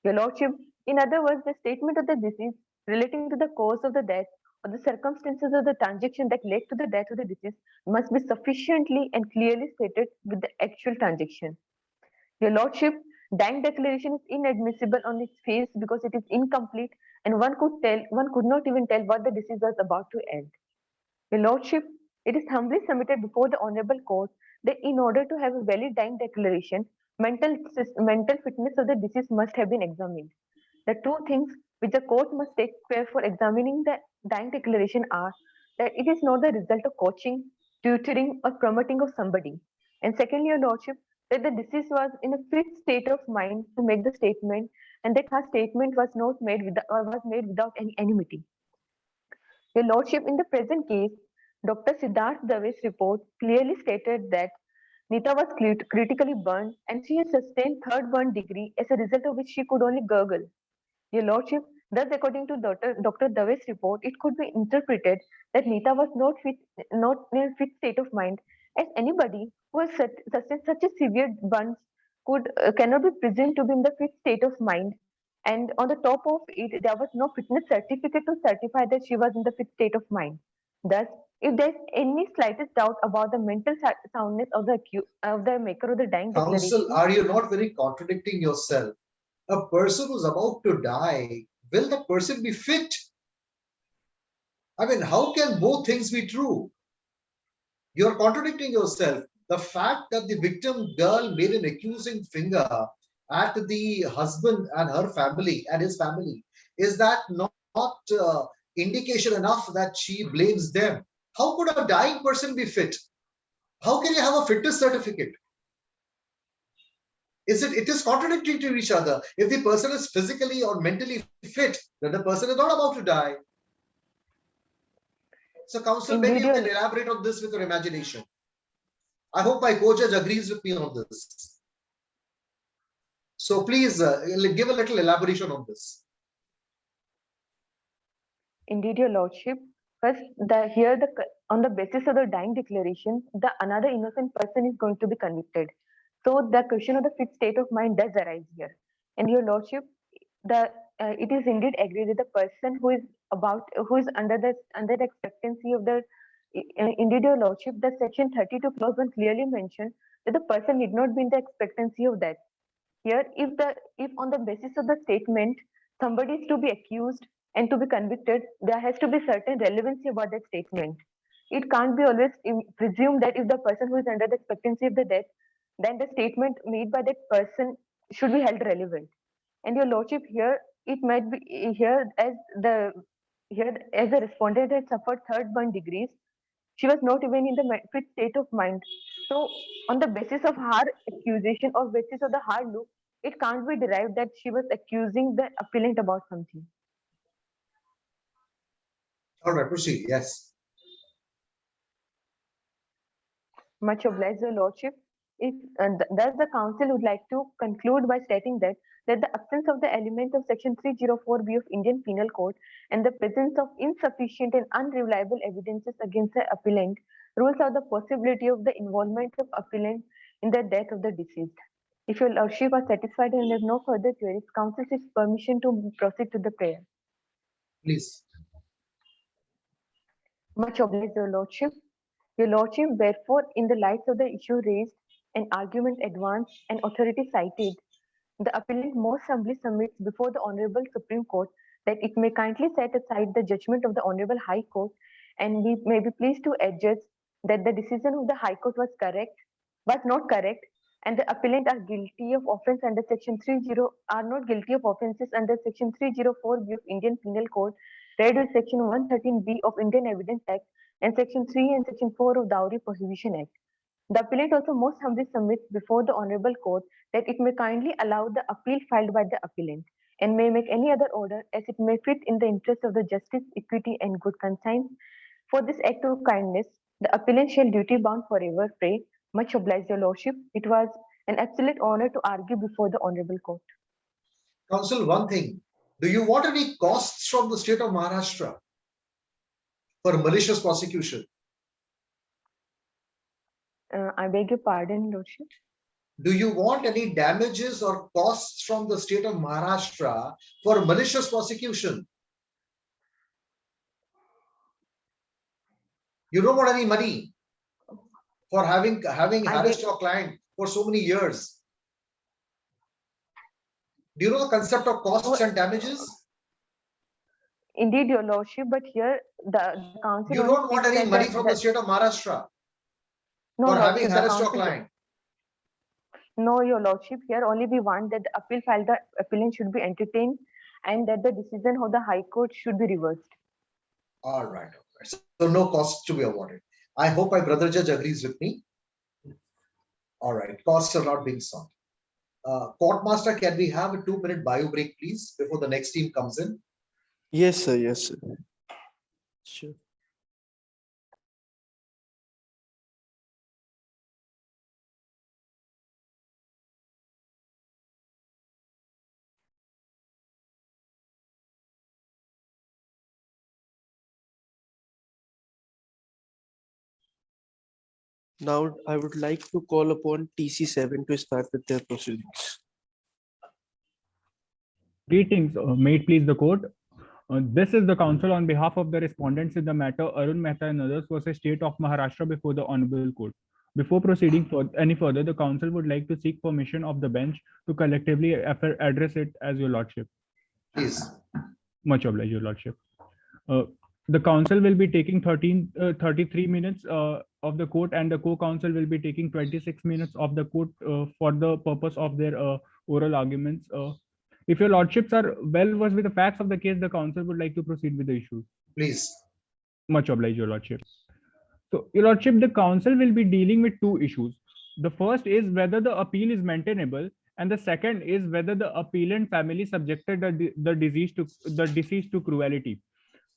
Your lordship, in other words, the statement of the deceased relating to the cause of the death or the circumstances of the transaction that led to the death of the deceased must be sufficiently and clearly stated with the actual transaction. Your lordship, dying declaration is inadmissible on its face because it is incomplete, and one could not even tell what the deceased was about to add. Your lordship, it is humbly submitted before the honorable court that in order to have a valid dying declaration, mental fitness of the deceased must have been examined. The two things which the court must take care for examining the dying declaration are that it is not the result of coaching, tutoring, or promoting of somebody. And secondly, your lordship, that the deceased was in a fit state of mind to make the statement, and that her statement was not made without any enmity. Your lordship, in the present case, Dr. Siddharth Dave's report clearly stated that Nita was critically burned and she had sustained third burn degree, as a result of which she could only gurgle. Your lordship, Thus, according to Dr. Dave's report, it could be interpreted that Nita was not in a fit state of mind, as anybody who has sustained such a severe burns cannot be presumed to be in the fit state of mind. And on the top of it, there was no fitness certificate to certify that she was in the fit state of mind. Thus, if there is any slightest doubt about the mental soundness of the maker of the dying Counsel, declaration, are you not very contradicting yourself? A person who's about to die, will that person be fit? I mean, how can both things be true? You're contradicting yourself. The fact that the victim girl made an accusing finger at the husband and her family and his family, is that not indication enough that she blames them? How could a dying person be fit? How can you have a fitness certificate? It is contradictory to each other. If the person is physically or mentally fit, then the person is not about to die. So, counsel, maybe you can elaborate on this with your imagination. I hope my co-judge agrees with me on this. So please give a little elaboration on this. Indeed, Your Lordship. First, on the basis of the dying declaration, the another innocent person is going to be convicted. So the question of the fit state of mind does arise here. And Your Lordship, it is indeed agreed that the person who is under the expectancy of the indeed, Your Lordship, the section 32 clause 1 clearly mentioned that the person need not be in the expectancy of death. Here, if on the basis of the statement somebody is to be accused and to be convicted, there has to be certain relevancy about that statement. It can't be always presumed that if the person who is under the expectancy of the death, then the statement made by that person should be held relevant. And Your Lordship, here it might be here as the respondent had suffered third burn degrees, she was not even in the fit state of mind. So, on the basis of her accusation or basis of the hard look, it can't be derived that she was accusing the appellant about something. All right, proceed. Yes. Much obliged, Your Lordship. Thus, the council would like to conclude by stating that the absence of the element of Section 304B of Indian Penal Code and the presence of insufficient and unreliable evidences against the appellant rules out the possibility of the involvement of appellant in the death of the deceased. If Your Lordship are satisfied and have no further queries, council seeks permission to proceed to the prayer. Please. Much obliged, Your Lordship. Your Lordship, therefore, in the light of the issue raised, an argument advanced, and authority cited, the appellant most humbly submits before the Honorable Supreme Court that it may kindly set aside the judgment of the Honorable High Court and we may be pleased to adjudge that the decision of the High Court was not correct, and the appellant are guilty of offence under Section 30 are not guilty of offences under Section 304B of Indian Penal Code, read with Section 113B of Indian Evidence Act and Section 3 and Section 4 of Dowry Prohibition Act. The appellant also most humbly submits before the Honorable Court that it may kindly allow the appeal filed by the appellant and may make any other order as it may fit in the interest of the justice, equity, and good conscience. For this act of kindness, the appellant shall duty bound forever pray. Much obliged, Your Lordship. It was an absolute honor to argue before the Honorable Court. Counsel, one thing. Do you want any costs from the state of Maharashtra for malicious prosecution? I beg your pardon, Lordship. Do you want any damages or costs from the state of Maharashtra for malicious prosecution? You don't want any money for having harassed your client for so many years. Do you know the concept of costs and damages? Indeed, Your Lordship, but here the council. You don't want any money from the state of Maharashtra for having harassed your client? No, Your Lordship, here only we want that the appeal filed the appellant should be entertained and that the decision of the High Court should be reversed. All right. So no costs to be awarded. I hope my brother judge agrees with me. All right. Costs are not being sought. Court master, can we have a 2-minute bio break, please, before the next team comes in? Yes, sir. Yes, sir. Sure. Now I would like to call upon TC7 to start with their proceedings. Greetings, may it please the court. This is the counsel on behalf of the respondents in the matter Arun Mehta and others versus State of Maharashtra before the Honorable Court. Before proceeding any further, the counsel would like to seek permission of the bench to collectively address it as your lordship. Please. Much obliged, your lordship. The counsel will be taking 33 minutes of the court, and the co-counsel will be taking 26 minutes of the court for the purpose of their oral arguments. If your lordships are well versed with the facts of the case, the counsel would like to proceed with the issue. Please. Much obliged, your lordship. So, your lordship, the counsel will be dealing with two issues. The first is whether the appeal is maintainable, and the second is whether the appellant family subjected the deceased to cruelty.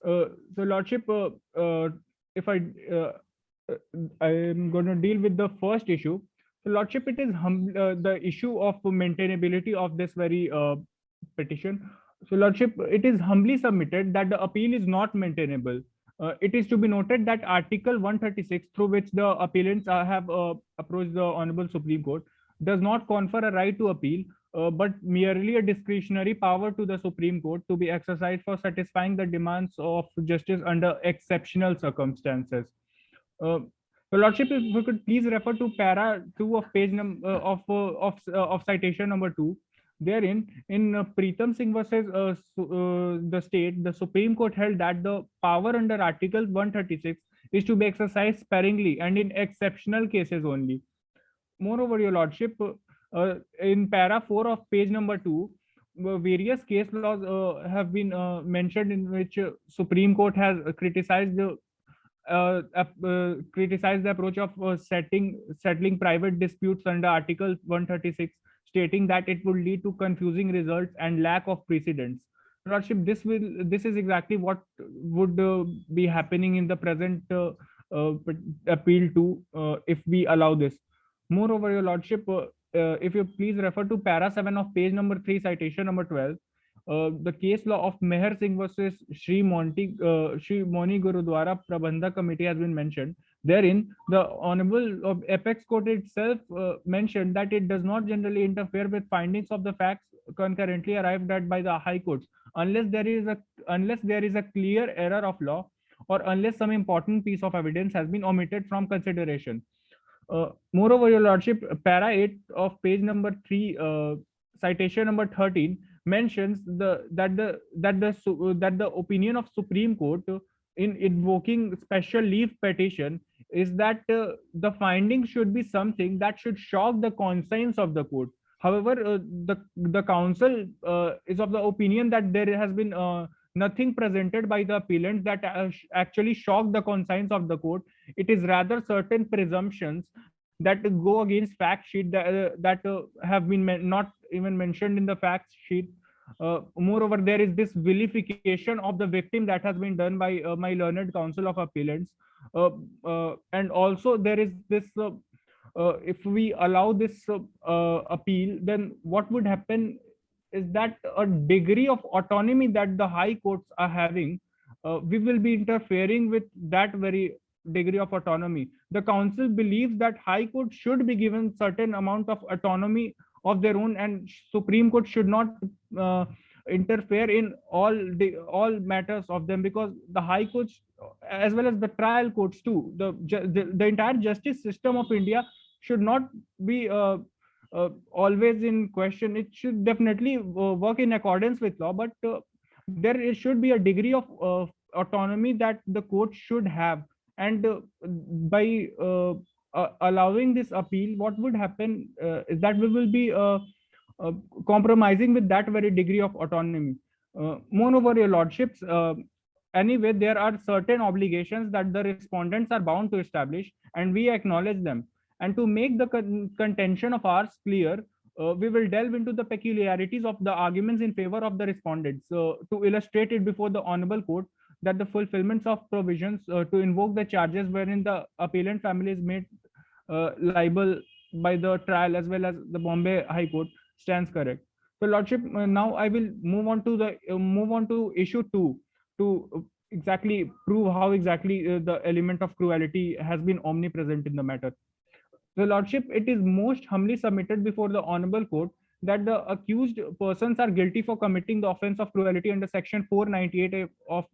So, lordship, if I am going to deal with the first issue. So, lordship, it is the issue of maintainability of this very petition. So, lordship, it is humbly submitted that the appeal is not maintainable. It is to be noted that Article 136, through which the appellants have approached the Honorable Supreme Court, does not confer a right to appeal, but merely a discretionary power to the Supreme Court to be exercised for satisfying the demands of justice under exceptional circumstances. So, lordship, if we could please refer to para 2 of page number of citation number 2. Therein, in Preetham Singh versus the state, the Supreme Court held that the power under Article 136 is to be exercised sparingly and in exceptional cases only. Moreover, your lordship, in para 4 of page number 2, various case laws have been mentioned in which Supreme Court has criticized the approach of settling private disputes under Article 136, stating that it would lead to confusing results and lack of precedents. Lordship, this is exactly what would be happening in the present appeal to if we allow this. Moreover, your lordship, if you please refer to para 7 of page number 3, citation number 12, the case law of Meher Singh versus Sri Moni Gurudwara Prabandhak Committee has been mentioned. Therein, the Honorable Apex Court itself mentioned that it does not generally interfere with findings of the facts concurrently arrived at by the High Courts, unless there is a clear error of law, or unless some important piece of evidence has been omitted from consideration. Moreover, your lordship, para 8 of page number 3, citation number 13, mentions that the opinion of Supreme Court in invoking special leave petition is that the finding should be something that should shock the conscience of the court. However, the counsel is of the opinion that there has been nothing presented by the appellant that actually shocked the conscience of the court. It is rather certain presumptions that go against fact sheet that have been not even mentioned in the fact sheet. Moreover, there is this vilification of the victim that has been done by my learned counsel of appellants, and also there is this if we allow this appeal, then what would happen is that a degree of autonomy that the high courts are having, we will be interfering with that very degree of autonomy. The council believes that high court should be given certain amount of autonomy of their own, and Supreme Court should not interfere in all matters of them, because the high courts as well as the trial courts too, the entire justice system of India should not be always in question. It should definitely work in accordance with law, but there should be a degree of autonomy that the court should have. And by allowing this appeal, what would happen is that we will be compromising with that very degree of autonomy. Moreover, your lordships, anyway, there are certain obligations that the respondents are bound to establish, and we acknowledge them. And to make the contention of ours clear, we will delve into the peculiarities of the arguments in favor of the respondents to illustrate it before the Honorable Court that the fulfillments of provisions to invoke the charges wherein the appellant family is made liable by the trial as well as the Bombay High Court stands correct. So, Lordship, now I will move on to issue 2 to exactly prove how exactly the element of cruelty has been omnipresent in the matter. Your Lordship, it is most humbly submitted before the Honorable Court that the accused persons are guilty for committing the offense of cruelty under Section 498 of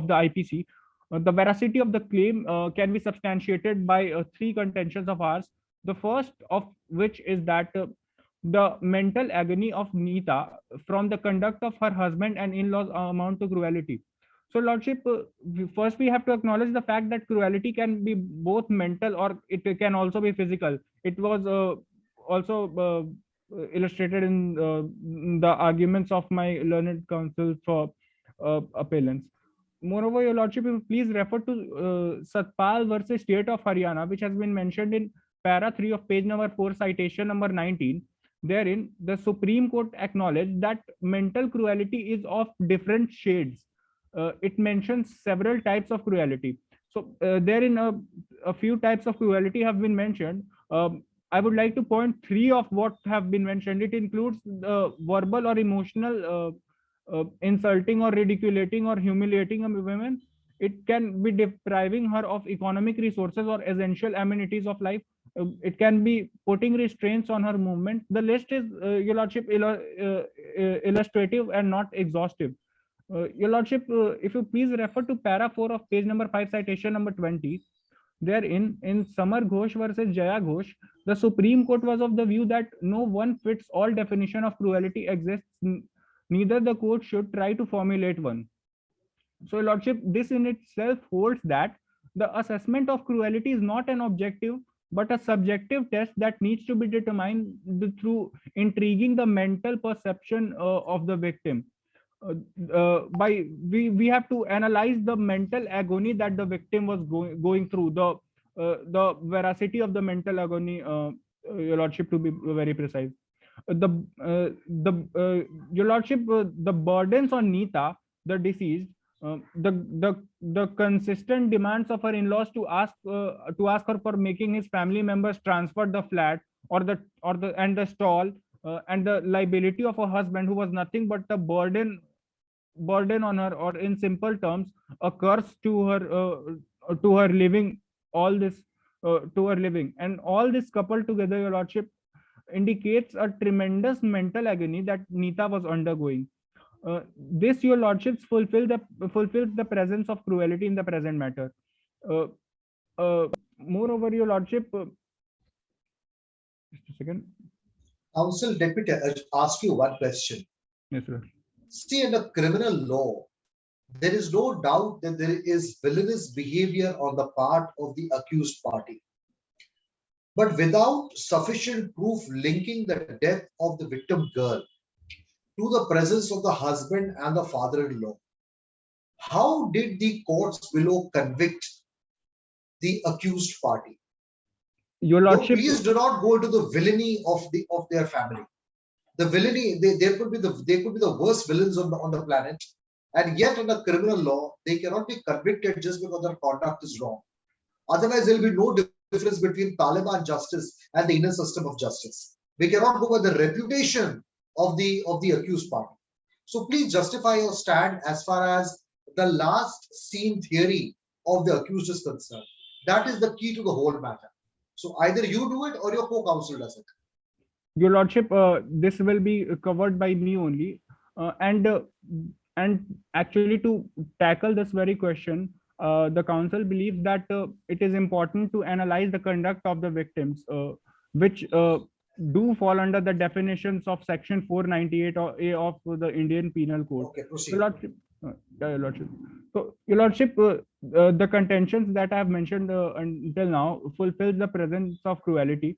the IPC. The veracity of the claim can be substantiated by three contentions of ours. The first of which is that the mental agony of Nita from the conduct of her husband and in-laws amount to cruelty. So, Lordship, first we have to acknowledge the fact that cruelty can be both mental or it can also be physical. It was also illustrated in the arguments of my learned counsel for appellants. Moreover, Your Lordship, please refer to Satpal versus State of Haryana, which has been mentioned in para 3 of page number 4, citation number 19. Therein, the Supreme Court acknowledged that mental cruelty is of different shades. It mentions several types of cruelty. So therein a few types of cruelty have been mentioned. I would like to point three of what have been mentioned. It includes verbal or emotional insulting or ridiculating or humiliating a woman. It can be depriving her of economic resources or essential amenities of life. It can be putting restraints on her movement. The list is, Your Lordship, illustrative and not exhaustive. Your Lordship, if you please refer to para 4 of page number 5, citation number 20. Therein, in Samar Ghosh versus Jaya Ghosh, the Supreme Court was of the view that no one fits all definition of cruelty exists. Neither the court should try to formulate one. So, Your Lordship, this in itself holds that the assessment of cruelty is not an objective but a subjective test that needs to be determined through intriguing the mental perception of the victim. We have to analyze the mental agony that the victim was going through, the veracity of the mental agony, Your Lordship, to be very precise. Your Lordship, the burdens on Nita, the deceased, the consistent demands of her in-laws to ask her for making his family members transfer the flat or the stall, and the liability of her husband, who was nothing but a burden on her, or in simple terms, a curse to her living, all this to her living, and all this coupled together, Your Lordship, indicates a tremendous mental agony that Nita was undergoing. This, Your Lordships, fulfills the presence of cruelty in the present matter. Moreover, Your Lordship, just a second. Counsel Deputy, ask you one question. Yes, sir. See, under criminal law, there is no doubt that there is villainous behavior on the part of the accused party. But without sufficient proof linking the death of the victim girl to the presence of the husband and the father-in-law, how did the courts below convict the accused party? Your Lordship, please do not go into the villainy of their family. The villainy, they could be the worst villains on the planet, and yet under criminal law they cannot be convicted just because their conduct is wrong. Otherwise, there will be no difference between Taliban justice and the inner system of justice. We cannot go by the reputation of the accused party. So please justify your stand as far as the last seen theory of the accused is concerned. That is the key to the whole matter. So either you do it or your co-counsel does it. Your Lordship, this will be covered by me only, and actually, to tackle this very question, the counsel believes that it is important to analyze the conduct of the victims, which do fall under the definitions of Section 498 of the Indian Penal Code. Okay, proceed. Your Lordship, Your Lordship. So, Your Lordship, the contentions that I have mentioned until now fulfills the presence of cruelty.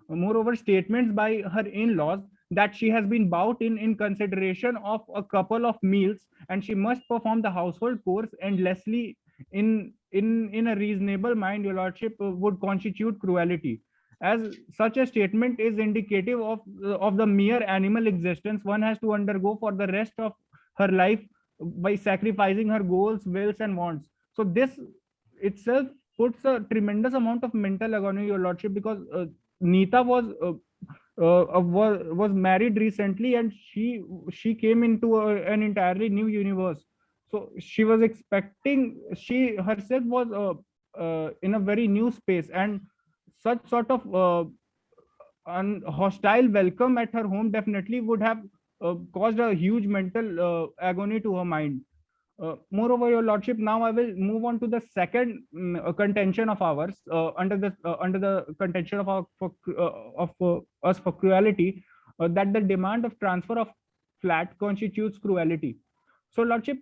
Moreover, statements by her in-laws that she has been bought in consideration of a couple of meals and she must perform the household chores endlessly in a reasonable mind, Your Lordship, would constitute cruelty. As such a statement is indicative of the mere animal existence one has to undergo for the rest of her life by sacrificing her goals, wills, and wants. So this itself puts a tremendous amount of mental agony, Your Lordship, because Nita was married recently, and she came into an entirely new universe. So she was expecting, she herself was in a very new space, and such sort of hostile welcome at her home definitely would have caused a huge mental agony to her mind. Moreover, Your Lordship, now I will move on to the second contention of ours under the contention of us for cruelty, that the demand of transfer of flat constitutes cruelty. So, Lordship,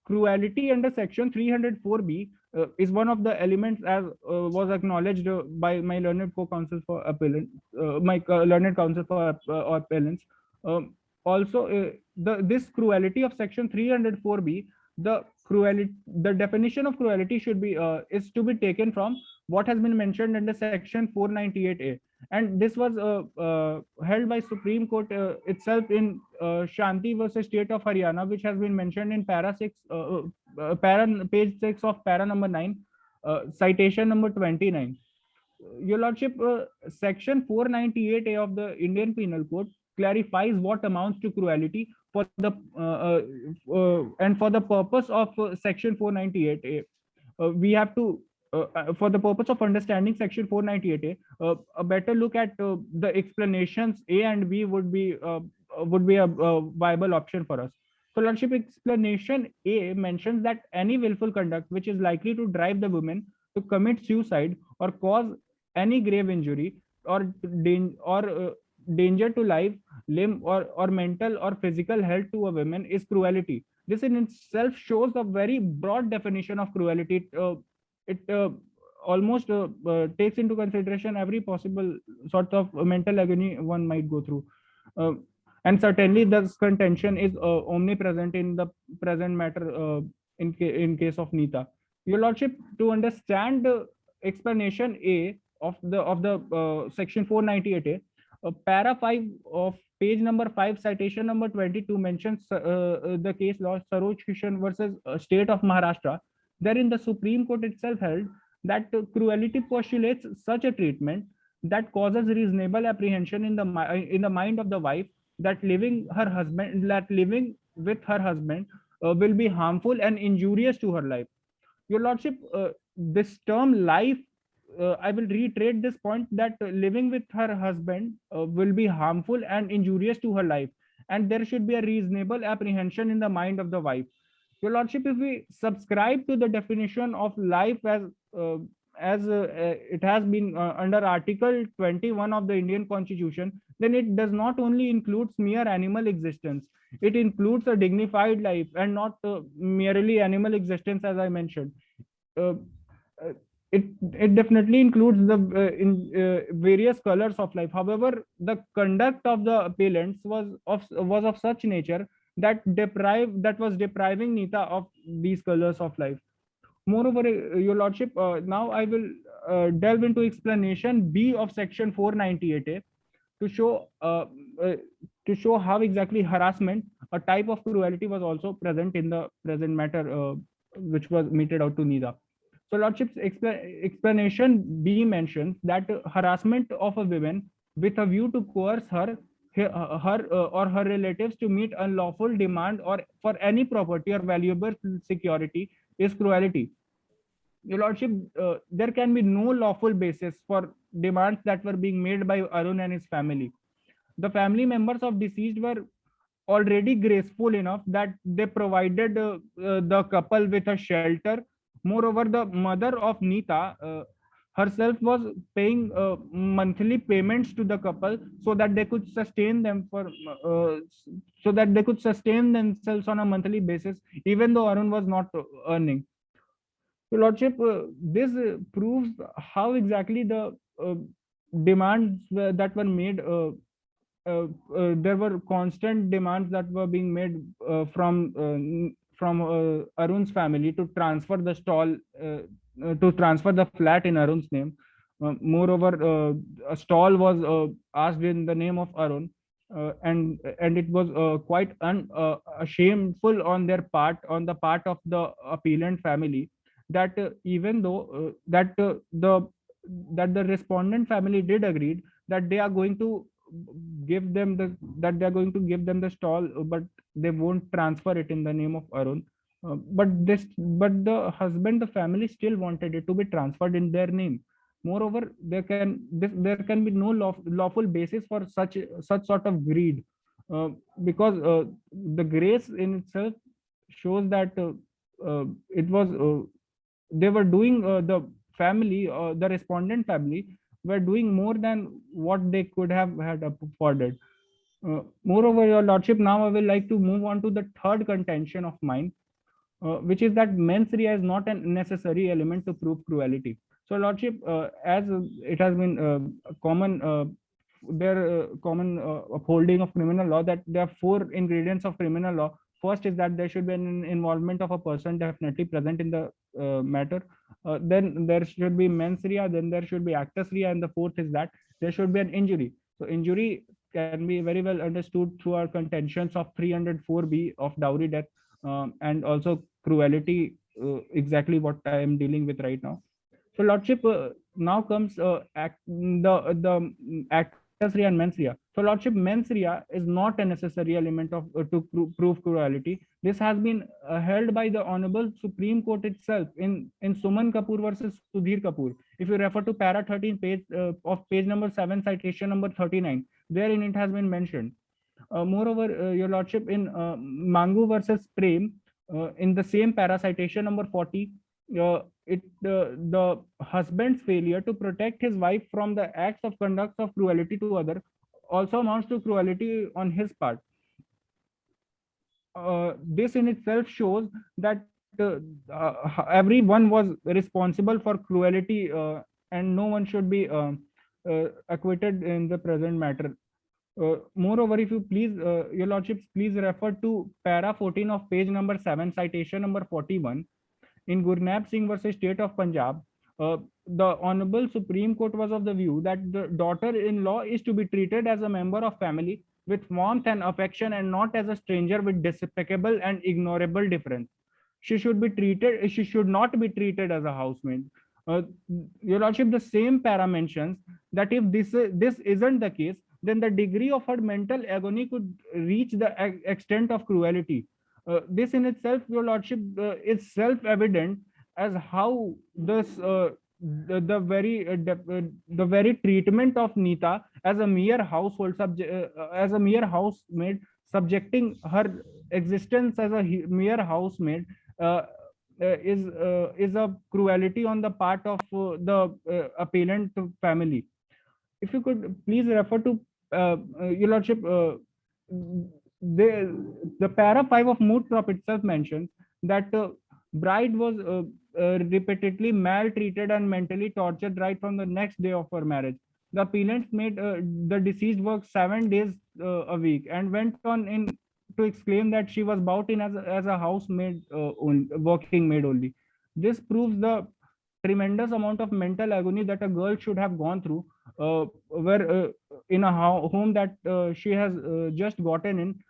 cruelty under Section 304B is one of the elements, as was acknowledged by my learned co-counsel for appellant, learned counsel for appellants. Also, this cruelty of Section 304B, the definition of cruelty should be is to be taken from what has been mentioned under Section 498A, and this was held by Supreme Court itself in Shanti versus State of Haryana, which has been mentioned in page 6 of para number 9, citation number 29. Your Lordship, Section 498A of the Indian Penal Code clarifies what amounts to cruelty for the and for the purpose of Section 498A. We have to, for the purpose of understanding Section 498A, a better look at the explanations A and B would be a viable option for us. So, Lordship, explanation A mentions that any willful conduct which is likely to drive the woman to commit suicide or cause any grave injury or danger to life, limb, or mental or physical health to a woman is cruelty. This in itself shows a very broad definition of cruelty. It almost takes into consideration every possible sort of mental agony one might go through. And certainly this contention is omnipresent in the present matter in case of Nita. Your Lordship, to understand explanation A of the Section 498A, para 5 of page number 5, citation number 22 mentions the case law Saroj Kishan versus State of Maharashtra. Therein the Supreme Court itself held that cruelty postulates such a treatment that causes reasonable apprehension in the mind of the wife that living with her husband will be harmful and injurious to her life. Your Lordship, this term life, I will reiterate this point, that living with her husband will be harmful and injurious to her life, and there should be a reasonable apprehension in the mind of the wife. Your Lordship, if we subscribe to the definition of life as it has been under Article 21 of the Indian Constitution, then it does not only include mere animal existence, it includes a dignified life and not merely animal existence, as I mentioned. It definitely includes the various colors of life. However, the conduct of the appellants was of such nature that was depriving Nita of these colors of life. Moreover, Your Lordship, now I will delve into explanation B of Section 498A to show how exactly harassment, a type of cruelty, was also present in the present matter which was meted out to Nita. So, Lordship's explanation B mentions that harassment of a woman with a view to coerce her or her relatives to meet unlawful demand or for any property or valuable security is cruelty. Your Lordship, there can be no lawful basis for demands that were being made by Arun and his family. The family members of deceased were already graceful enough that they provided the couple with a shelter. Moreover, the mother of Nita herself was paying monthly payments to the couple so that they could sustain them themselves on a monthly basis, even though Arun was not earning. So, Lordship, this proves how exactly the demands that were made. There were constant demands that were being made from Arun's family to transfer the flat in Arun's name. Moreover, a stall was asked in the name of Arun, and it was quite shameful on the part of the appellant family that even though that the respondent family did agree that they are going to give them the stall, but they won't transfer it in the name of Arun. But the family still wanted it to be transferred in their name. Moreover, there can be no lawful basis for such sort of greed, because the grace in itself shows that it was they were doing the family, the respondent family were doing more than what they could have had afforded. Moreover, your lordship, now I will like to move on to the third contention of mine, which is that mens rea is not a necessary element to prove cruelty. So, lordship, as it has been common, their common upholding of criminal law, that there are four ingredients of criminal law. First is that there should be an involvement of a person definitely present in the matter. Then there should be mens rea, then there should be actus rea, and the fourth is that there should be an injury. So injury can be very well understood through our contentions of 304b of dowry death, and also cruelty, exactly what I am dealing with right now. So, lordship, now comes the actus rea and mens rea. So, lordship, mens rea is not a necessary element of to prove cruelty. This has been held by the Honorable Supreme Court itself in Suman Kapoor versus Sudhir Kapoor. If you refer to para 13 page of page number 7, citation number 39, therein it has been mentioned. Moreover, your lordship, in Mangu versus Prem, in the same para, citation number 40, the husband's failure to protect his wife from the acts of conduct of cruelty to other also amounts to cruelty on his part. This in itself shows that everyone was responsible for cruelty, and no one should be acquitted in the present matter. Moreover, if you please, your lordships, please refer to para 14 of page number 7, citation number 41. In Gurnab Singh versus State of Punjab, the Honorable Supreme Court was of the view that the daughter-in-law is to be treated as a member of family with warmth and affection, and not as a stranger with despicable and ignorable difference. She should not be treated as a housemaid. Your lordship, the same para mentions that if this isn't the case, then the degree of her mental agony could reach the extent of cruelty. This in itself, your lordship, is self-evident as how this the very treatment of Nita as a mere housemaid, subjecting her existence as a mere housemaid, is a cruelty on the part of the appellant family. If you could please refer to your lordship, the para 5 of moot prop itself mentions that bride was repeatedly maltreated and mentally tortured right from the next day of her marriage. The appellants made the deceased work 7 days a week, and went on to exclaim that she was brought in as a housemaid, working maid only. This proves the tremendous amount of mental agony that a girl should have gone through, where in a home that she has just gotten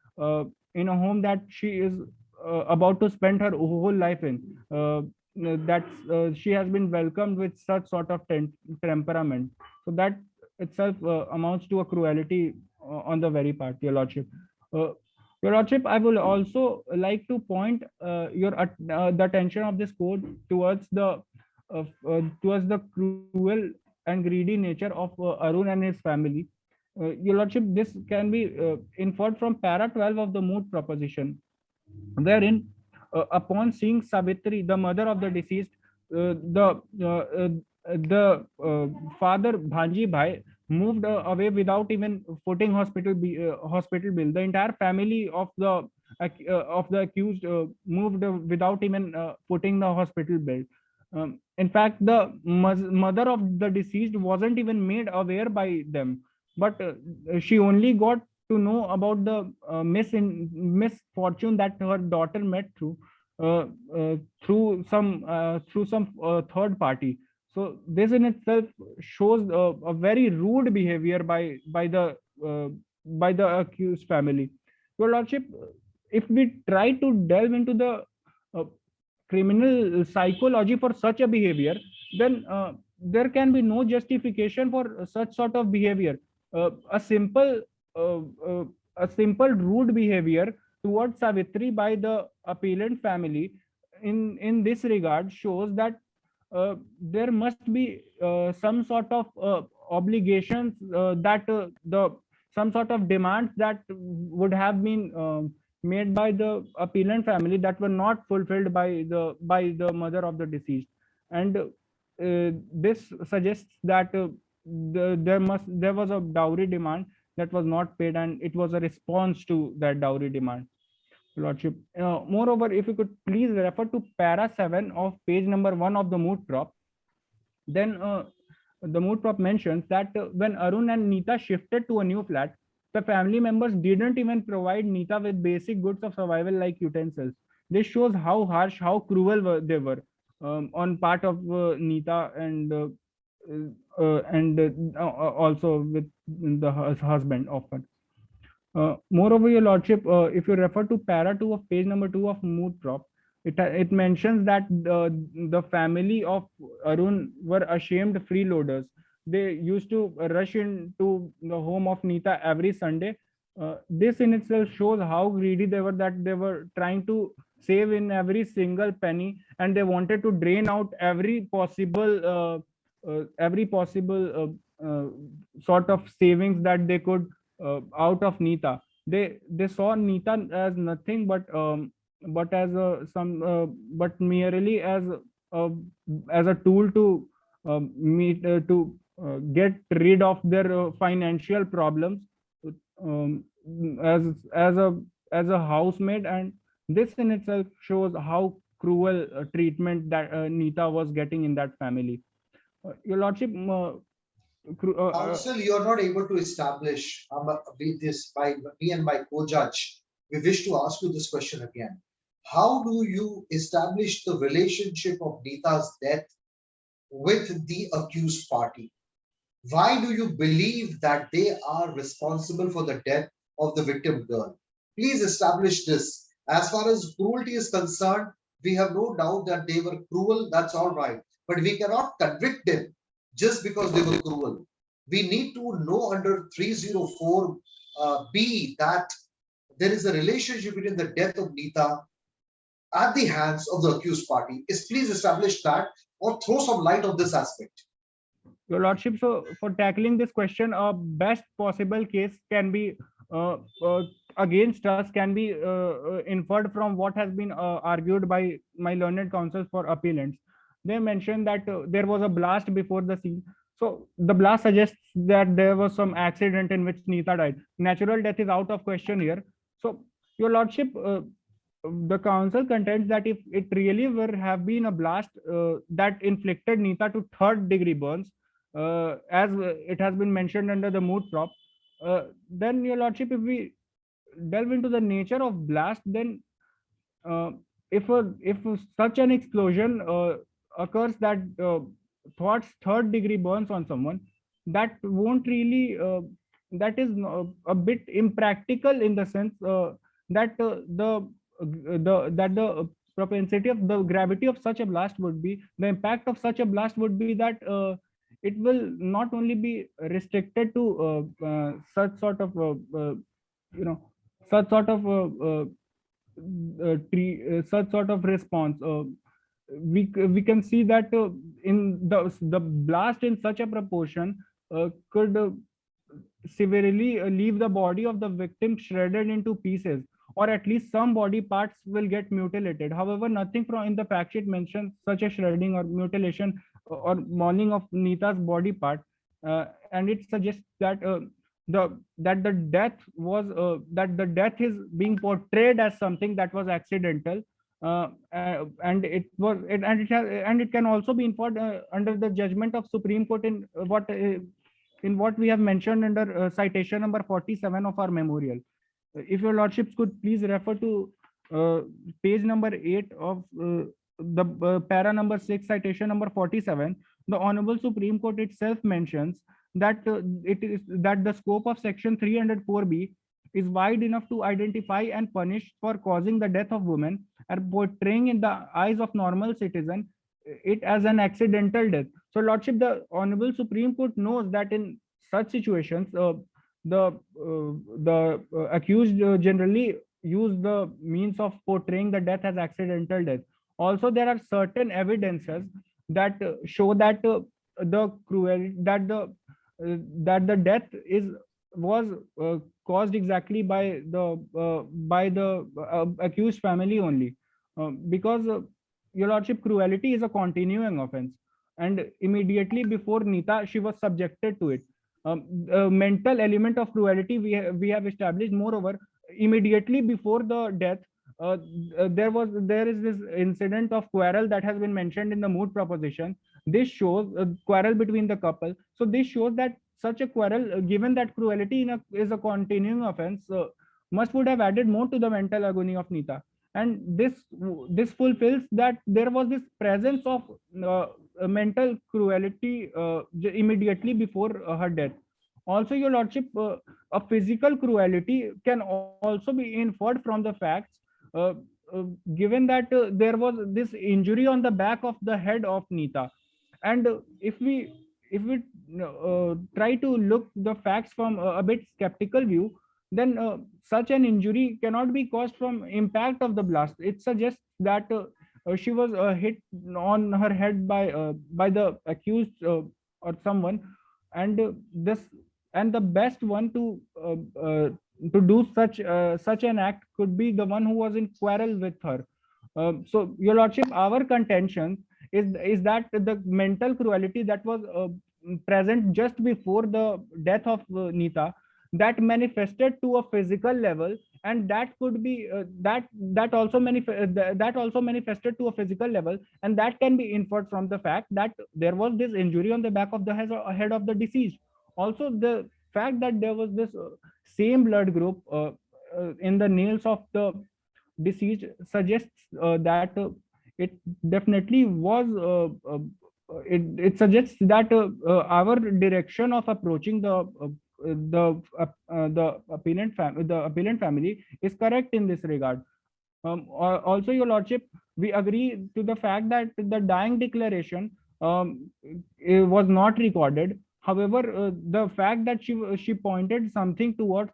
in a home that she is about to spend her whole life in. She has been welcomed with such sort of temperament. So that itself amounts to a cruelty on the very part, your lordship. Your lordship, I will also like to point the attention of this court towards the cruel and greedy nature of Arun and his family. Your lordship, this can be inferred from para 12 of the moot proposition, wherein upon seeing Savitri, the mother of the deceased, the father Bhanji Bhai moved away without even footing hospital bill. The entire family of the accused moved without even footing the hospital bill. In fact, the mother of the deceased wasn't even made aware by them, but she only got to know about the misfortune that her daughter met through some third party. So this in itself shows a very rude behavior by the accused family. Your lordship, if we try to delve into the criminal psychology for such a behavior, then there can be no justification for such sort of behavior. A simple rude behavior towards Savitri by the appellant family in this regard shows that there must be some sort of obligations that the some sort of demands that would have been made by the appellant family that were not fulfilled by the mother of the deceased, and this suggests that there was a dowry demand that was not paid, and it was a response to that dowry demand, Lordship. Moreover, if you could please refer to para 7 of page number 1 of the moot prop, then the moot prop mentions that when Arun and Neeta shifted to a new flat, the family members didn't even provide Neeta with basic goods of survival like utensils. This shows how harsh, how cruel they were on part of Neeta and also with the husband often. Moreover, Your Lordship, if you refer to para 2 of page number 2 of moot prop, it mentions that the family of Arun were ashamed freeloaders. They used to rush into the home of Neeta every Sunday. This in itself shows how greedy they were, that they were trying to save in every single penny, and they wanted to drain out every possible sort of savings that they could out of Neeta. They saw Neeta as nothing but as but merely as a tool to get rid of their financial problems, um, as a housemaid, and this in itself shows how cruel treatment that Neeta was getting in that family. Your Lordship, Counsel, you're not able to establish with this by me and my co-judge. We wish to ask you this question again. How do you establish the relationship of Neeta's death with the accused party? Why do you believe that they are responsible for the death of the victim girl? Please establish this. As far as cruelty is concerned, we have no doubt that they were cruel, that's all right. But we cannot convict them just because they were cruel. We need to know under 304 B that there is a relationship between the death of Neeta at the hands of the accused party. Is please establish that or throw some light on this aspect. Your Lordship, so for tackling this question, a best possible case can be against us, can be inferred from what has been argued by my learned counsel for appellants. They mentioned that there was a blast before the scene. So the blast suggests that there was some accident in which Neeta died. Natural death is out of question here. So, Your Lordship, the council contends that if it really were have been a blast that inflicted Neeta to 3rd degree burns, as it has been mentioned under the moot prop, then Your Lordship, if we delve into the nature of blast, then if such an explosion occurs that thoughts 3rd degree burns on someone, that won't really that is a bit impractical in the sense that the propensity of the gravity of such a blast would be, the impact of such a blast would be that it will not only be restricted to such sort of such sort of such sort of response. We can see that in the blast in such a proportion could severely leave the body of the victim shredded into pieces, or at least some body parts will get mutilated. However, nothing from in the fact sheet mentions such a shredding or mutilation or mauling of Neeta's body part, and it suggests that the death was that the death is being portrayed as something that was accidental, and it can also be inferred under the judgment of Supreme Court in what we have mentioned under citation number 47 of our memorial. If Your Lordships could please refer to page number 8 of the para number 6, citation number 47, the Honorable Supreme Court itself mentions that it is that the scope of section 304B is wide enough to identify and punish for causing the death of women and portraying in the eyes of normal citizen it as an accidental death. So, Lordship, the Honorable Supreme Court knows that in such situations, the accused generally use the means of portraying the death as accidental death. Also, there are certain evidences that show that the cruel that the death was caused exactly by the accused family only, because your lordship, cruelty is a continuing offense, and immediately before Nita, she was subjected to it. Mental element of cruelty we have established. Moreover, immediately before the death, there is this incident of quarrel that has been mentioned in the mood proposition. This shows a quarrel between the couple. So this shows that such a quarrel, given that cruelty is a continuing offense, must would have added more to the mental agony of Nita. And this fulfills that there was this presence of mental cruelty immediately before her death. Also, your lordship, a physical cruelty can also be inferred from the facts, uh, given that there was this injury on the back of the head of Nita. And if we try to look the facts from a bit skeptical view, then such an injury cannot be caused from impact of the blast. It suggests that she was hit on her head by the accused or someone, and this and the best one to do such an act could be the one who was in quarrel with her. So, your lordship, our contention is that the mental cruelty that was present just before the death of Nita, that manifested to a physical level, and that could be that also manifested to a physical level, and that can be inferred from the fact that there was this injury on the back of the head of the deceased. Also, the fact that there was this same blood group in the nails of the deceased suggests that it definitely was it suggests that our direction of approaching the appellant family is correct in this regard. Also, your lordship, we agree to the fact that the dying declaration was not recorded. However, the fact that she pointed something towards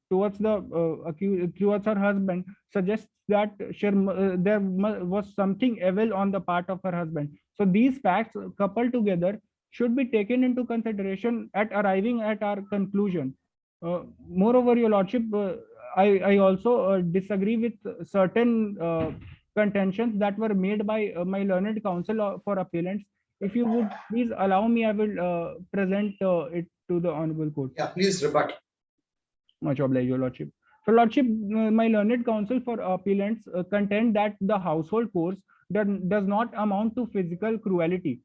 towards her husband suggests that there was something evil on the part of her husband. So these facts coupled together should be taken into consideration at arriving at our conclusion. Moreover, your lordship, I also disagree with certain contentions that were made by my learned counsel for appellants. If you would please allow me, I will present it to the honorable court. Yeah, please rebut. Much obliged, your lordship. So, lordship, my learned counsel for appellants contend that the household course does not amount to physical cruelty.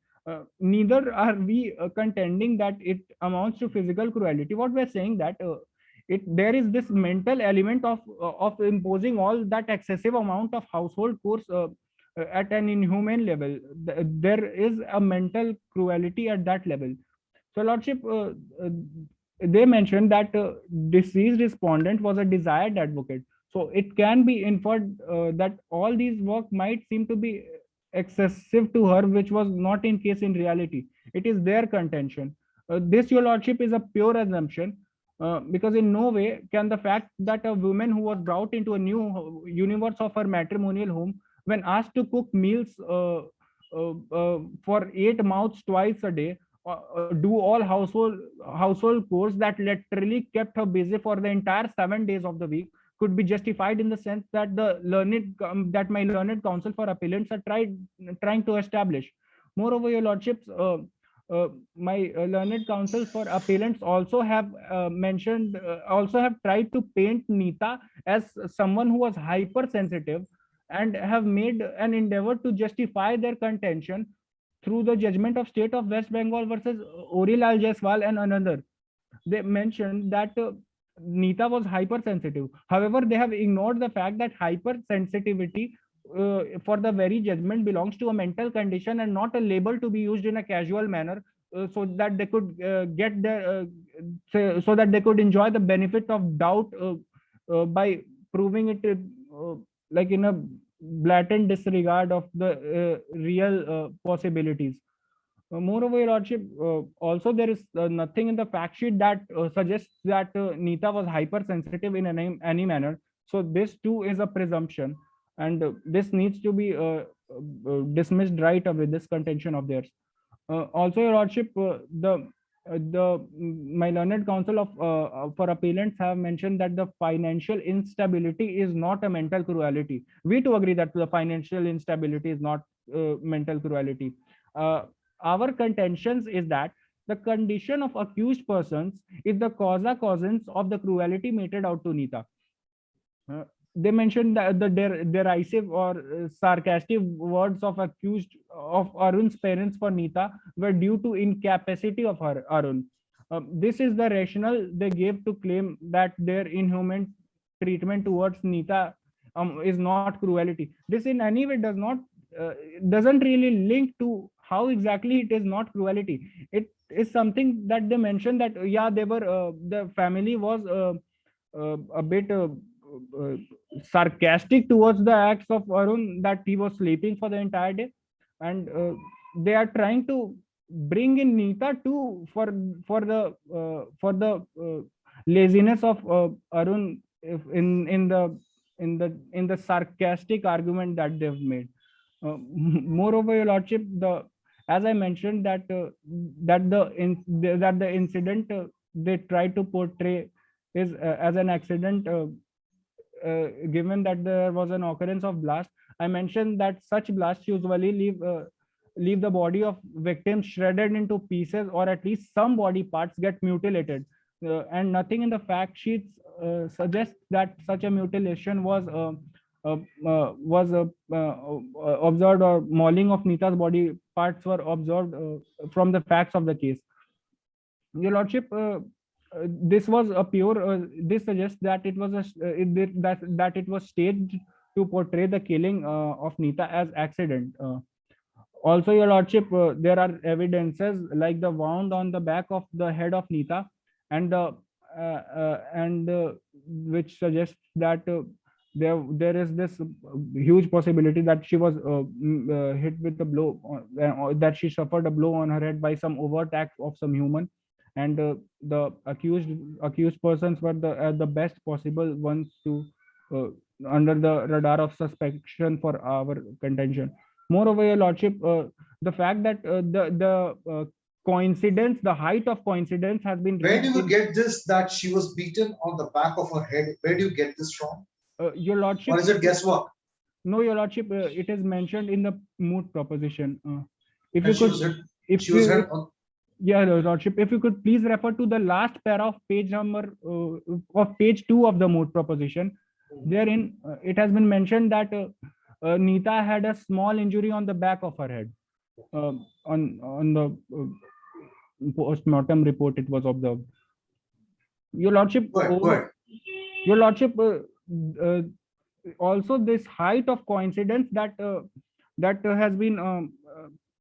Neither are we contending that it amounts to physical cruelty. What we're saying that there is this mental element of imposing all that excessive amount of household course at an inhumane level. There is a mental cruelty at that level. So, lordship, they mentioned that deceased respondent was a desired advocate. So it can be inferred that all these work might seem to be excessive to her, which was not in case in reality. It is their contention. This, your lordship, is a pure assumption, because in no way can the fact that a woman who was brought into a new universe of her matrimonial home, when asked to cook meals for 8 mouths twice a day, do all household chores that literally kept her busy for the entire 7 days of the week, could be justified in the sense that that my learned counsel for appellants are trying to establish. Moreover, your lordships, my learned counsel for appellants also have tried to paint Nita as someone who was hypersensitive, and have made an endeavor to justify their contention through the judgment of State of West Bengal versus Orilal Jaiswal and another. They mentioned that Nita was hypersensitive. However, they have ignored the fact that hypersensitivity for the very judgment belongs to a mental condition and not a label to be used in a casual manner, so that they could so that they could enjoy the benefit of doubt by proving it like in a blatant disregard of the real possibilities. Moreover, your lordship, also there is nothing in the fact sheet that suggests that Nita was hypersensitive in any manner. So this too is a presumption, and this needs to be dismissed right away this contention of theirs. Also, Your Lordship, my learned counsel for appellants have mentioned that the financial instability is not a mental cruelty. We too agree that the financial instability is not mental cruelty. Our contentions is that the condition of accused persons is the causa causans of the cruelty meted out to Nita. They mentioned that the derisive or sarcastic words of accused of Arun's parents for Nita were due to incapacity of Arun. This is the rationale they gave to claim that their inhuman treatment towards Nita is not cruelty. This in any way doesn't really link to how exactly it is not cruelty. It is something that they mentioned that the family was a bit sarcastic towards the acts of Arun, that he was sleeping for the entire day, and they are trying to bring in Nita too for the laziness of Arun in the sarcastic argument that they've made. Moreover, Your Lordship, as I mentioned that the incident they tried to portray is as an accident. Given that there was an occurrence of blast, I mentioned that such blasts usually leave the body of victims shredded into pieces, or at least some body parts get mutilated, and nothing in the fact sheets suggests that such a mutilation was observed, or mauling of Nita's body parts were observed from the facts of the case. Your Lordship, this was a pure. This suggests that it was that it was staged to portray the killing of Nita as accident. Also, Your Lordship, there are evidences like the wound on the back of the head of Nita, and which suggests that there is this huge possibility that she was hit with the blow, that she suffered a blow on her head by some overt act of some human, and the accused persons were the best possible ones to under the radar of suspicion for our contention. Moreover, Your Lordship, the fact that the coincidence, the height of coincidence has been. Where do you get this that she was beaten on the back of her head? Where do you get this from? Your Lordship. Or is it guesswork? No, Your Lordship, it is mentioned in the moot proposition. If And you could, yeah, Your Lordship, if you could please refer to the last para of page number of page 2 of the moot proposition. Therein, it has been mentioned that Nita had a small injury on the back of her head. On the post-mortem report, it was observed. Your Lordship, Your Lordship, also this height of coincidence that has been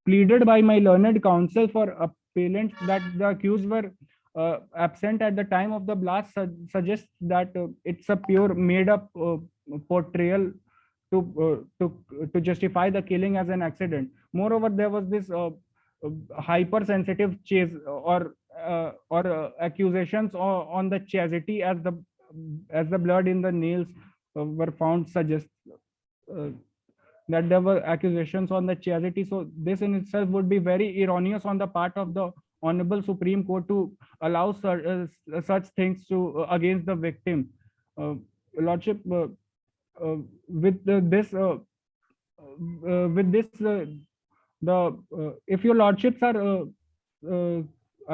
pleaded by my learned counsel for appellants, that the accused were absent at the time of the blast, suggests that it's a pure made-up portrayal to justify the killing as an accident. Moreover, there was this hypersensitive chase or accusations on the chastity, as the blood in the nails were found, suggests that there were accusations on the chastity. So this in itself would be very erroneous on the part of the Honorable Supreme Court to allow such things to against the victim. Lordship, with this, if your lordships are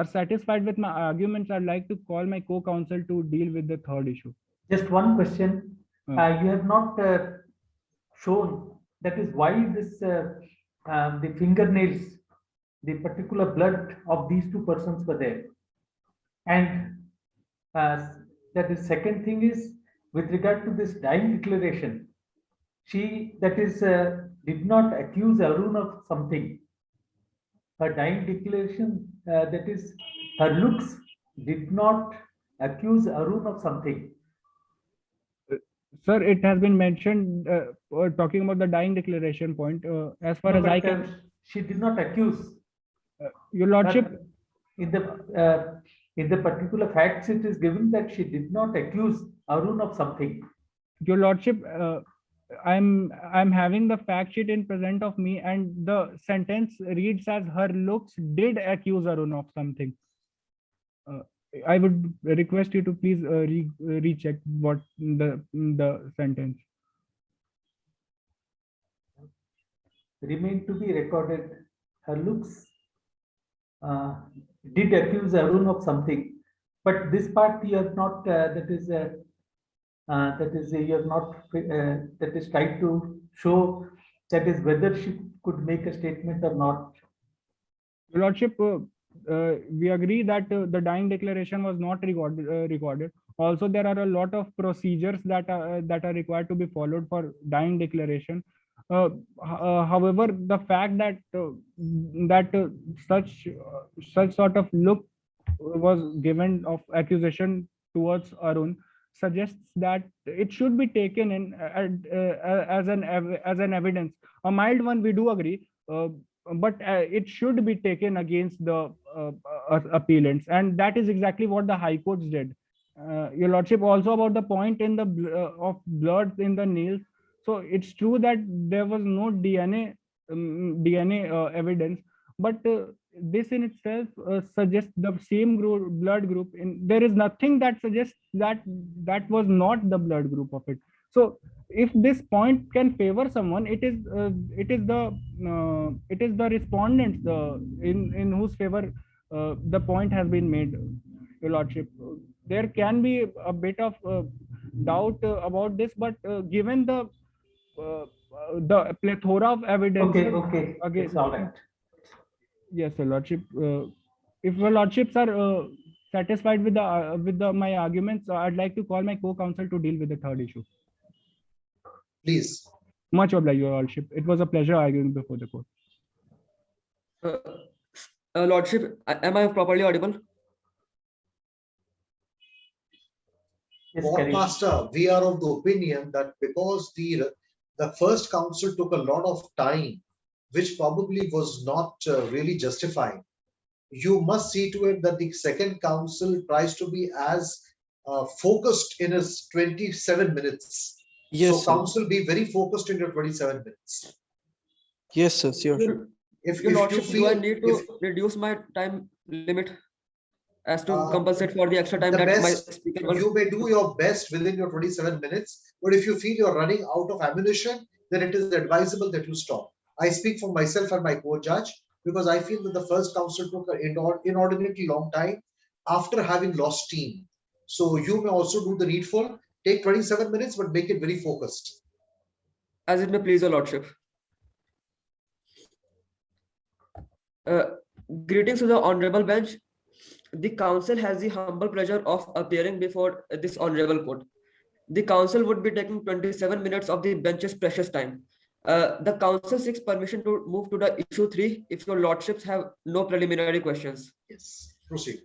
satisfied with my arguments, I'd like to call my co-counsel to deal with the third issue. Just one question. You have not shown, that is why this the fingernails, the particular blood of these two persons were there. And that is second thing is, with regard to this dying declaration, she, that is, did not accuse Arun of something. Her dying declaration, that is, her looks did not accuse Arun of something. Sir, it has been mentioned, talking about the dying declaration point, as far as I can. She did not accuse. Your Lordship. In the particular facts, it is given that she did not accuse Arun of something. Your Lordship, I'm having the fact sheet in present of me, and the sentence reads as her looks did accuse Arun of something. I would request you to please recheck what the sentence. Remain to be recorded. Her looks did accuse Arun of something, but this part you have not. That is you have not. That is tried to show that is whether she could make a statement or not. Your Lordship, we agree that the dying declaration was not recorded. Also, there are a lot of procedures that are required to be followed for dying declaration. However, the fact that such sort of look was given of accusation towards Arun suggests that it should be taken in as an evidence. A mild one, we do agree. But it should be taken against the appellants, and that is exactly what the High Courts did. Your Lordship, also about the point in the of blood in the nails. So it's true that there was no DNA evidence, but this in itself suggests the same blood group. There is nothing that suggests that that was not the blood group of it. So if this point can favor someone, it is the respondents in whose favor the point has been made, Your Lordship. There can be a bit of doubt about this, but given the plethora of evidence. Okay. It's all right. Yes, Your Lordship. If Your Lordships are satisfied with my arguments, I'd like to call my co-counsel to deal with the third issue. Please. Much obliged, Your Lordship. It was a pleasure arguing before the court. Lordship, am I properly audible? Yes, Court Karim. Master, we are of the opinion that because the first counsel took a lot of time, which probably was not really justified, you must see to it that the second counsel tries to be as focused in his 27 minutes. Yes, So sir. counsel, be very focused in your 27 minutes. Yes, sir. Sure. If Your you Lordship, do feel I need to reduce my time limit as to compensate for the extra time the that my best, speaker was? you may do your best within your 27 minutes, but if you feel you're running out of ammunition, then it is advisable that you stop. I speak for myself and my co-judge because I feel that the first counsel took an inordinately long time after having lost steam. So you may also do the needful, take 27 minutes, but make it very focused. As it may please Your Lordship. Greetings to the honorable bench. The council has the humble pleasure of appearing before this honorable court. The council would be taking 27 minutes of the bench's precious time. The council seeks permission to move to the issue 3 if Your Lordships have no preliminary questions. Yes, proceed.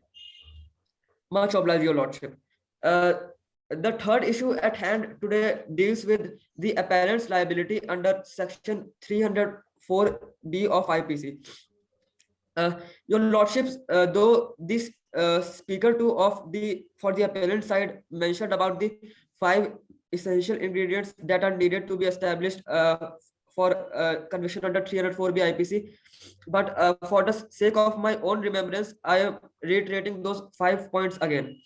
Much obliged, Your Lordship. The third issue at hand today deals with the appellant's liability under section 304B of IPC. Your Lordships, though this speaker 2 of for the appellant side mentioned about the 5 essential ingredients that are needed to be established for conviction under 304B IPC, but for the sake of my own remembrance, I am reiterating those 5 points again.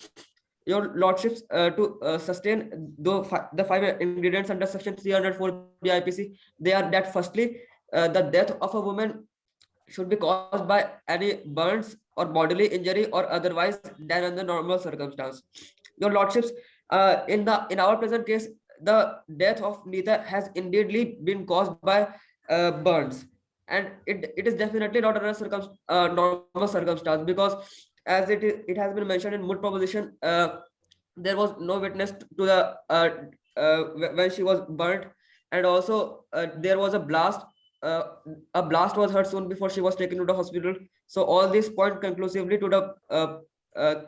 Your Lordships, to sustain the 5 ingredients under section 304B IPC, they are that firstly, the death of a woman should be caused by any burns or bodily injury or otherwise than under normal circumstance. Your Lordships, in our present case, the death of Neeta has indeedly been caused by burns, and it is definitely not under normal circumstance, because as it has been mentioned in moot proposition, there was no witness to the when she was burnt, and also there was a blast. A blast was heard soon before she was taken to the hospital. So all these point conclusively to the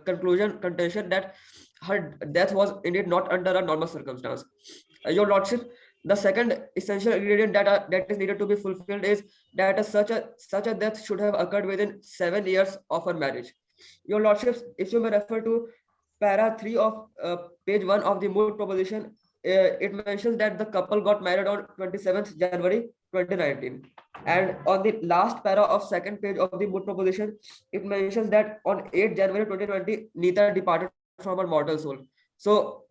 contention that her death was indeed not under a normal circumstance. Your Lordship, the second essential ingredient that is needed to be fulfilled is that such a death should have occurred within 7 years of her marriage. Your Lordships, if you may refer to para 3 of page 1 of the moot proposition, it mentions that the couple got married on 27th January 2019. And on the last para of second page of the moot proposition, it mentions that on 8th January 2020, Neeta departed from her mortal soul. So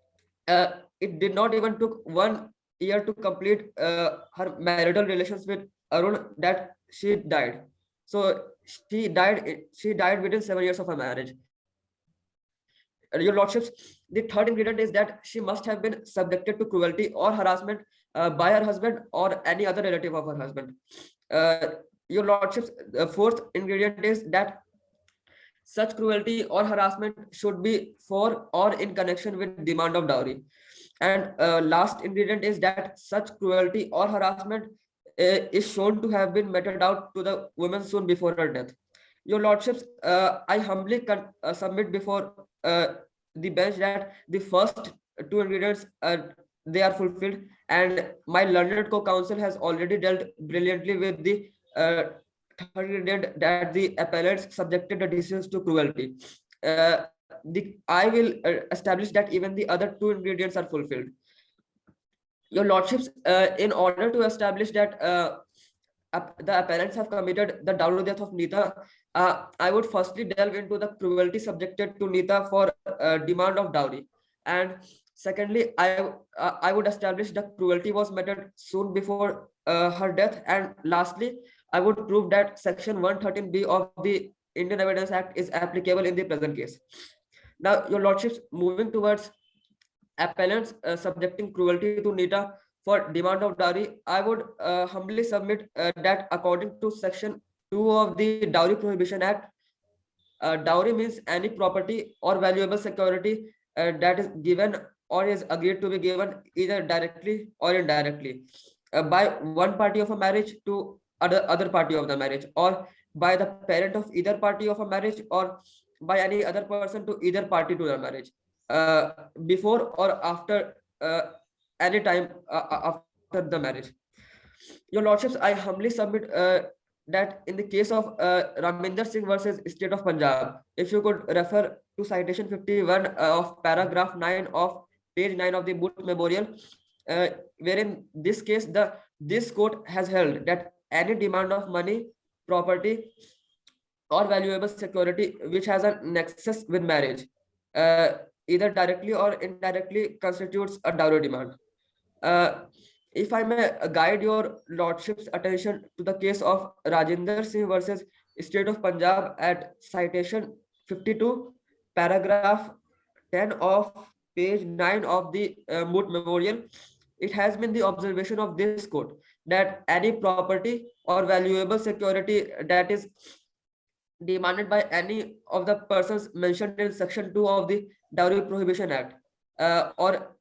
it did not even took 1 year to complete her marital relations with Arun that she died. So she died within 7 years of her marriage. Your lordships, the third ingredient is that she must have been subjected to cruelty or harassment by her husband or any other relative of her husband. Your lordships, the fourth ingredient is that such cruelty or harassment should be for or in connection with demand of dowry. And last ingredient is that such cruelty or harassment is shown to have been meted out to the woman soon before her death. Your lordships, I humbly submit before the bench that the first two ingredients they are fulfilled, and my learned co-counsel has already dealt brilliantly with the third ingredient, that the appellants subjected the deceased to cruelty. I will establish that even the other two ingredients are fulfilled. Your lordships, in order to establish that the appellants have committed the dowry death of Neeta, I would firstly delve into the cruelty subjected to Neeta for demand of dowry, and secondly, I would establish the cruelty was meted soon before her death, and lastly, I would prove that Section 113B of the Indian Evidence Act is applicable in the present case. Now, your lordships, moving towards appellants subjecting cruelty to Neeta for demand of dowry, I would humbly submit that according to Section 2 of the Dowry Prohibition Act, dowry means any property or valuable security that is given or is agreed to be given either directly or indirectly by one party of a marriage to other party of the marriage, or by the parent of either party of a marriage, or by any other person to either party to the marriage, before or after any time after the marriage. Your lordships, I humbly submit that in the case of Raminder Singh versus State of Punjab, if you could refer to citation 51 of paragraph 9 of page 9 of the Moot Memorial, wherein this case this court has held that any demand of money, property, or valuable security which has a nexus with marriage, either directly or indirectly, constitutes a dowry demand. If I may guide your lordship's attention to the case of Rajinder Singh versus State of Punjab at citation 52, paragraph 10 of page 9 of the Moot Memorial, it has been the observation of this court that any property or valuable security that is demanded by any of the persons mentioned in Section 2 of the Dowry Prohibition Act, or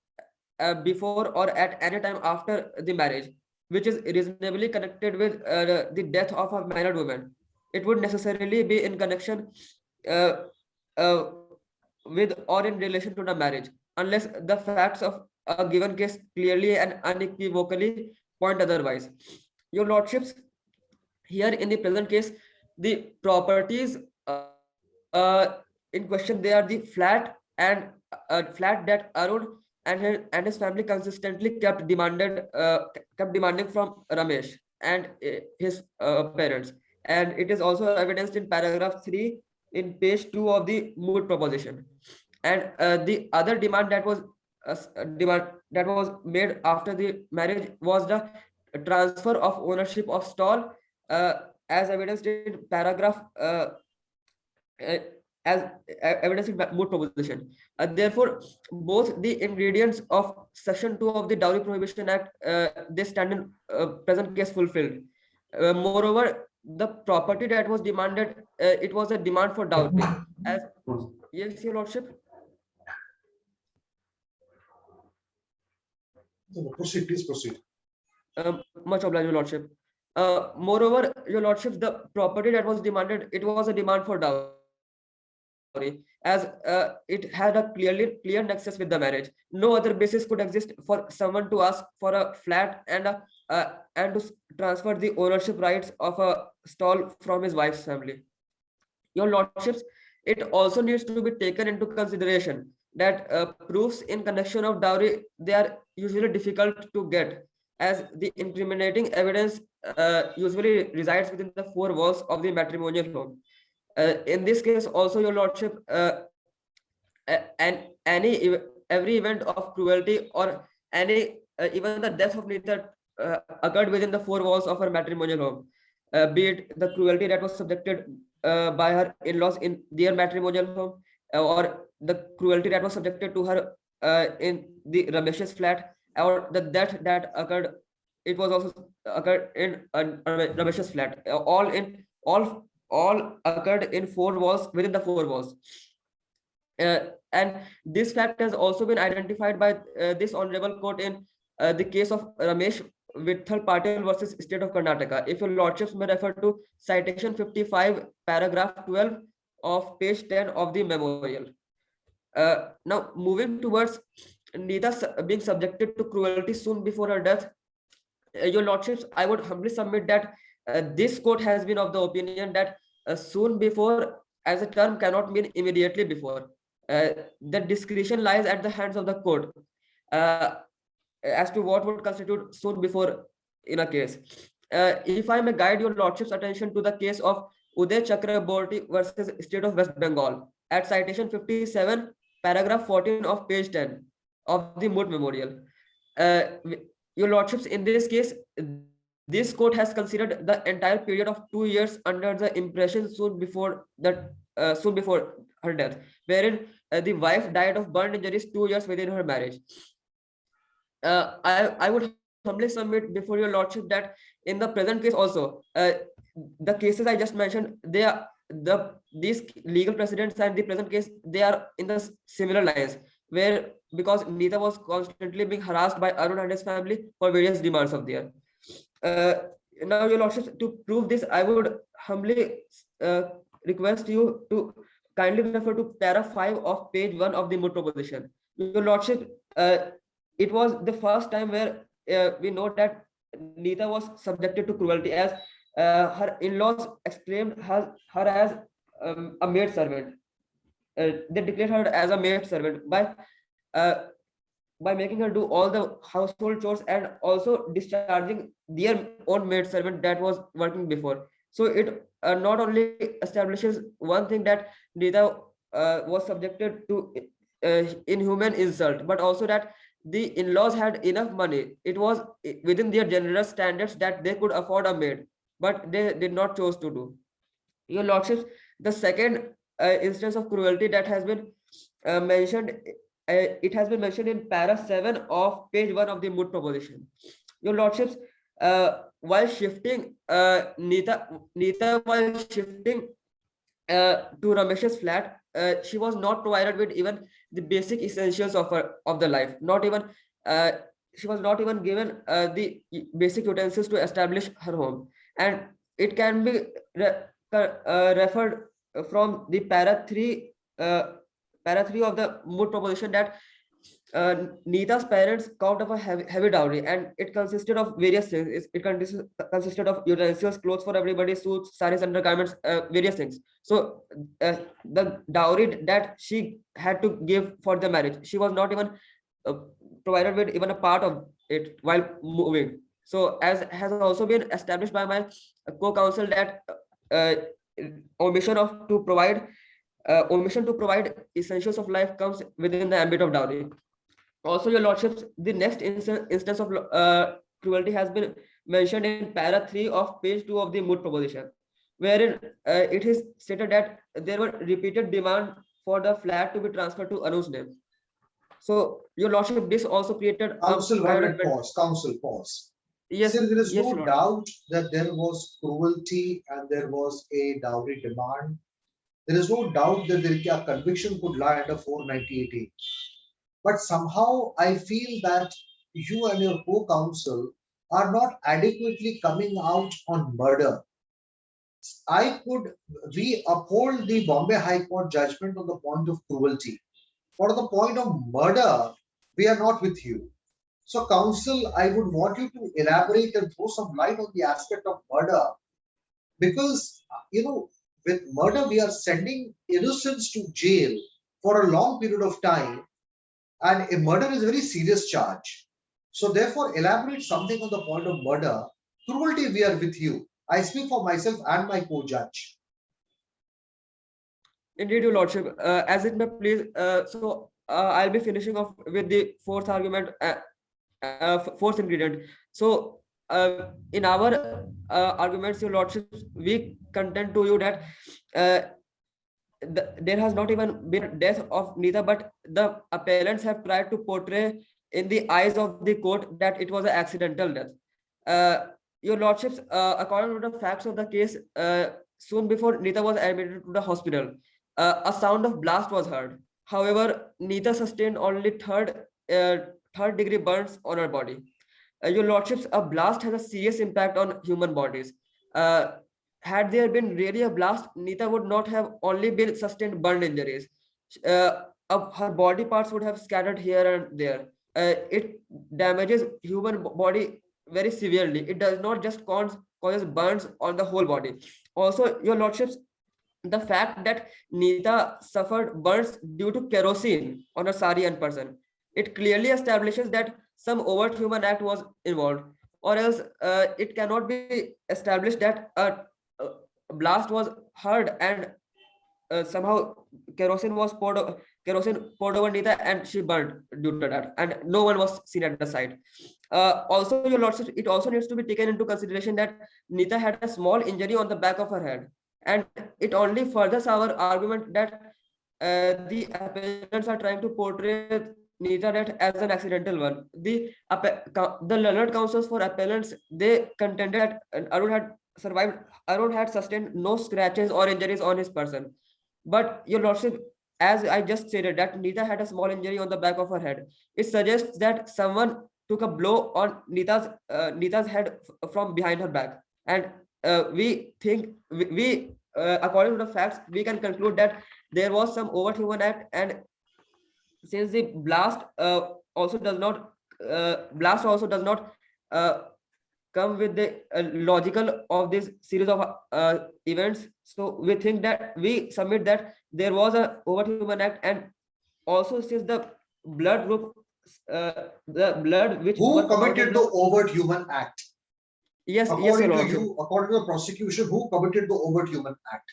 before or at any time after the marriage, which is reasonably connected with the death of a married woman, it would necessarily be in connection with or in relation to the marriage, unless the facts of a given case clearly and unequivocally point otherwise. Your lordships, here in the present case, the properties in question, they are the flat and flat that Arun and his family consistently kept demanding from Ramesh and his parents, and it is also evidenced in paragraph 3 in page 2 of the Moot proposition. And the other demand that was made after the marriage was the transfer of ownership of stall, as evidenced in paragraph as evidence in Moot proposition. Therefore, both the ingredients of Section 2 of the Dowry Prohibition Act, they stand in present case fulfilled. Moreover, the property that was demanded, it was a demand for dowry. As yes, your lordship. Proceed, please proceed. Much obliged, your lordship. Moreover, your lordship, the property that was demanded, it was a demand for dowry, as it had a clear nexus with the marriage. No other basis could exist for someone to ask for a flat and to transfer the ownership rights of a stall from his wife's family. Your lordships, it also needs to be taken into consideration that proofs in connection of dowry, they are usually difficult to get, as the incriminating evidence usually resides within the four walls of the matrimonial home. In this case, also, your lordship, and every event of cruelty or any even the death of Nita occurred within the four walls of her matrimonial home, be it the cruelty that was subjected by her in-laws in their matrimonial home, or the cruelty that was subjected to her in the Ramesh's flat, or the death that occurred, it was also occurred in Ramesh's flat. All occurred in four walls, within the four walls. And this fact has also been identified by this honorable court in the case of Ramesh Vitthal Patil versus State of Karnataka. If your lordships may refer to citation 55, paragraph 12 of page 10 of the memorial. Now, moving towards Nita being subjected to cruelty soon before her death, your lordships, I would humbly submit that this court has been of the opinion that soon before as a term cannot mean immediately before. The discretion lies at the hands of the court as to what would constitute soon before in a case. If I may guide your lordship's attention to the case of Uday Chakraborty versus State of West Bengal at citation 57, paragraph 14 of page 10 of the Moot Memorial. Your lordships, in this case, this court has considered the entire period of 2 years under the impression soon before her death, wherein the wife died of burn injuries 2 years within her marriage. I would humbly submit before your lordship that in the present case also, the cases I just mentioned, these legal precedents and the present case, they are in the similar lines, where because Nita was constantly being harassed by Arun and his family for various demands of theirs. Now, your lordship, to prove this, I would humbly request you to kindly refer to para 5 of page 1 of the moot proposition. Your lordship, it was the first time where we know that Nita was subjected to cruelty, as her in-laws exclaimed her as a maid servant. They declared her as a maid servant by making her do all the household chores and also discharging their own maid servant that was working before. So it not only establishes one thing, that Nita was subjected to inhuman insult, but also that the in-laws had enough money. It was within their generous standards that they could afford a maid, but they did not choose to do. Your lordships, the second instance of cruelty that has been mentioned, it has been mentioned in para 7 of page 1 of the moot proposition. Your lordships, while shifting Nita while shifting to Ramesh's flat, she was not provided with even the basic essentials of the life. Not even she was not even given the basic utensils to establish her home, and it can be referred from the para 3 of the moot proposition that Nita's parents count of a heavy dowry, and it consisted of various things. It consisted of utensils, clothes for everybody, suits, saris, undergarments, various things. So the dowry that she had to give for the marriage, she was not even provided with even a part of it while moving. So, as has also been established by my co-counsel, that omission to provide essentials of life comes within the ambit of dowry. Also, your lordships, the next instance of cruelty has been mentioned in para 3 of page 2 of the moot proposition, wherein it is stated that there were repeated demand for the flat to be transferred to Anu's name. So, your lordship, this also created Counsel, pause. Yes, Sir, there is yes, no Lord. doubt that there was cruelty and there was a dowry demand. There is no doubt that a conviction could lie under 498A. But somehow I feel that you and your co-counsel are not adequately coming out on murder. We uphold the Bombay High Court judgment on the point of cruelty. But on the point of murder, we are not with you. So, counsel, I would want you to elaborate and throw some light on the aspect of murder, because, with murder, we are sending innocents to jail for a long period of time, and a murder is a very serious charge. So therefore, elaborate something on the point of murder. Cruelty, we are with you. I speak for myself and my co-judge. Indeed, Your Lordship. As it may please, I'll be finishing off with the fourth argument, fourth ingredient. So, in our arguments, Your Lordship, we contend to you that there has not even been death of Nita, but the appellants have tried to portray in the eyes of the court that it was an accidental death. Your Lordships, according to the facts of the case, soon before Nita was admitted to the hospital, a sound of blast was heard. However, Nita sustained only third degree burns on her body. Your Lordships, a blast has a serious impact on human bodies. Had there been really a blast, Nita would not have only been sustained burn injuries. Her body parts would have scattered here and there. It damages human body very severely. It does not just causes burns on the whole body. Also, Your Lordships, the fact that Nita suffered burns due to kerosene on her sari and person, it clearly establishes that some overt human act was involved, or else it cannot be established that a blast was heard and somehow kerosene poured over Nita and she burned due to that, and no one was seen at the site. Also, Your Lordship, it also needs to be taken into consideration that Nita had a small injury on the back of her head, and it only furthers our argument that the appellants are trying to portray Nita death as an accidental one. The learned counsels for appellants, they contended that Arun had survived. Arun had sustained no scratches or injuries on his person. But Your Lordship, as I just stated, that Nita had a small injury on the back of her head. It suggests that someone took a blow on Nita's head from behind her back. And we think, according to the facts, we can conclude that there was some overt human act, and since the blast also does not come with the logical of this series of events, so we think that we submit that there was a overt human act. And also, since the blood group, the blood which who committed the overt human act? Yes, according to you, according to the prosecution, who committed the overt human act?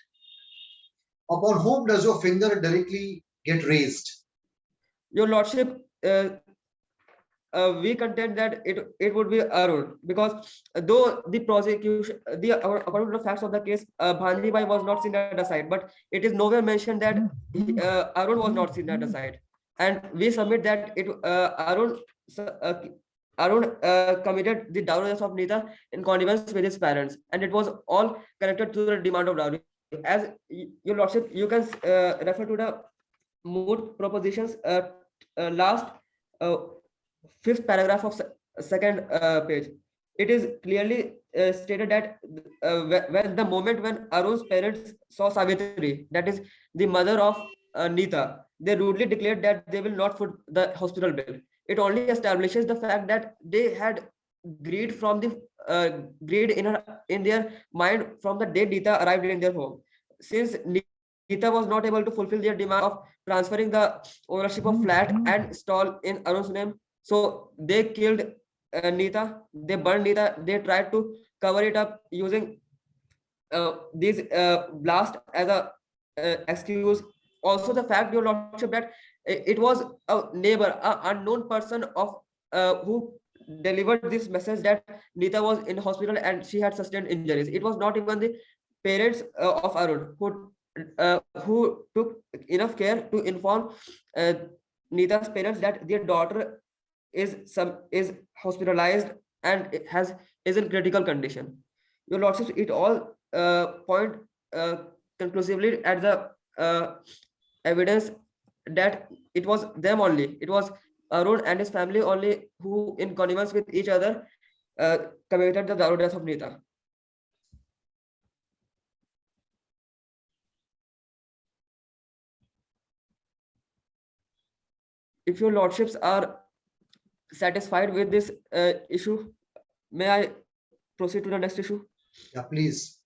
Upon whom does your finger directly get raised? Your Lordship, we contend that it would be Arun, because though the prosecution, according to the facts of the case, Bhanji Bai was not seen at the site, but it is nowhere mentioned that Arun was not seen at the site, and we submit that Arun committed the dowry of Nita in connivance with his parents, and it was all connected to the demand of dowry. As Your Lordship, you can refer to the moot propositions, last fifth paragraph of second page. It is clearly stated that when the moment when Arun's parents saw Savitri, that is the mother of Nita, they rudely declared that they will not foot the hospital bill. It only establishes the fact that they had greed from the greed in their mind from the day Nita arrived in their home. Since Nita was not able to fulfill their demand of transferring the ownership of flat and stall in Arun's name, so they killed Nita, they burned Nita, they tried to cover it up using these blast as a excuse. Also, the fact, Your Lordship, that it was a neighbor, an unknown person of who delivered this message that Nita was in hospital and she had sustained injuries. It was not even the parents of Arun who took enough care to inform Nita's parents that their daughter is hospitalized and is in critical condition. Your Lordship, it all point conclusively at the evidence that it was them only. It was Arun and his family only who, in connivance with each other, committed the dowry death of Nita. If Your Lordships are satisfied with this issue, may I proceed to the next issue? Yeah, please.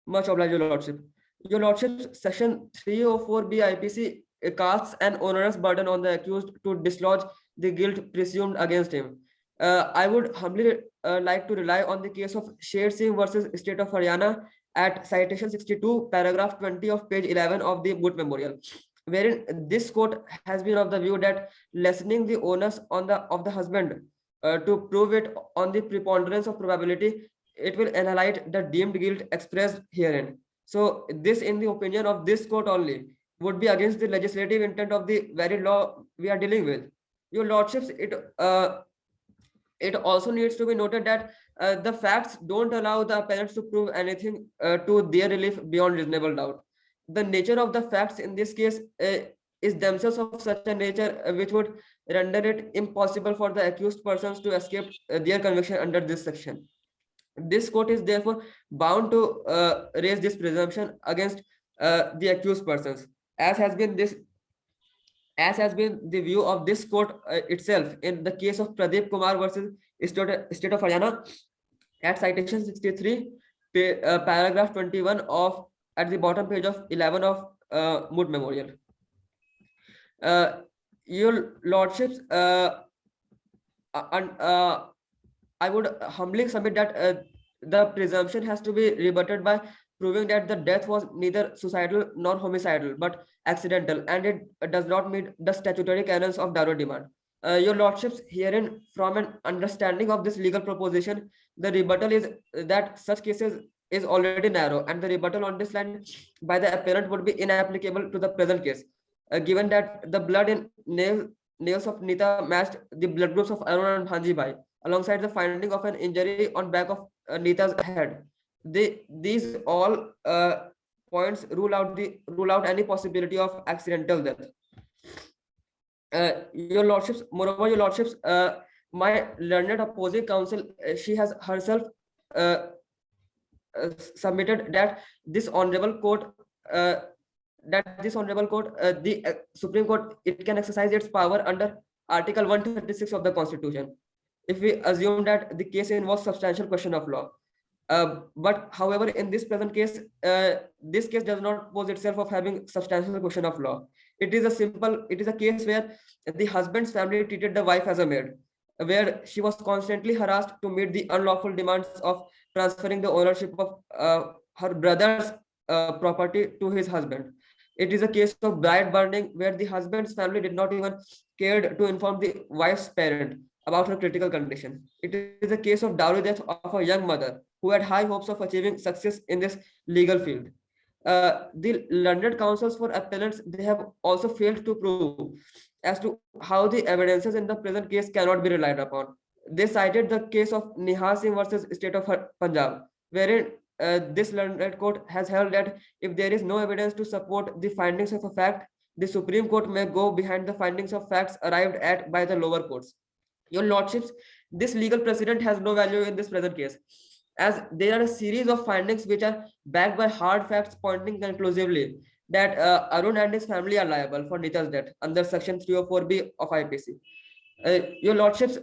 Much obliged, Your Lordship. Your Lordship, Section 304B IPC casts an onerous burden on the accused to dislodge the guilt presumed against him. I would humbly like to rely on the case of Sher Singh versus State of Haryana at citation 62, paragraph 20 of page 11 of the Moot Memorial, wherein this court has been of the view that lessening the onus on the husband to prove it on the preponderance of probability, it will annihilate the deemed guilt expressed herein. So this, in the opinion of this court only, would be against the legislative intent of the very law we are dealing with. Your lordships, it also needs to be noted that the facts don't allow the appellants to prove anything to their relief beyond reasonable doubt. The nature of the facts in this case is themselves of such a nature which would render it impossible for the accused persons to escape their conviction under this section. This court is therefore bound to raise this presumption against the accused persons, as has been the view of this court itself in the case of Pradeep Kumar versus State of Haryana at citation 63, paragraph 21 of at the bottom page of 11 of Moot Memorial. Your lordships, I would humbly submit that the presumption has to be rebutted by proving that the death was neither suicidal nor homicidal but accidental, and it does not meet the statutory canons of dowry demand. Your lordships, herein from an understanding of this legal proposition, the rebuttal is that such cases is already narrow, and the rebuttal on this line by the appellant would be inapplicable to the present case, given that the blood in nails of Nita matched the blood groups of Arun and Bhanji Bhai, alongside the finding of an injury on back of Nita's head. These all points rule out any possibility of accidental death. Your lordships, moreover, your lordships, my learned opposing counsel, she has herself submitted that this honorable court, the Supreme Court, it can exercise its power under Article 136 of the Constitution, if we assume that the case involves substantial question of law. But however, in this present case, this case does not pose itself of having substantial question of law. It is a case where the husband's family treated the wife as a maid, where she was constantly harassed to meet the unlawful demands of transferring the ownership of her brother's property to his husband. It is a case of bride burning, where the husband's family did not even care to inform the wife's parent about her critical condition. It is a case of dowry death of a young mother who had high hopes of achieving success in this legal field. The learned counsels for appellants, they have also failed to prove as to how the evidences in the present case cannot be relied upon. They cited the case of Nihal Singh versus State of Punjab, wherein this learned court has held that if there is no evidence to support the findings of a fact, the Supreme Court may go behind the findings of facts arrived at by the lower courts. Your lordships, this legal precedent has no value in this present case, as there are a series of findings which are backed by hard facts pointing conclusively that Arun and his family are liable for Nita's death under section 304B of IPC. Your lordships,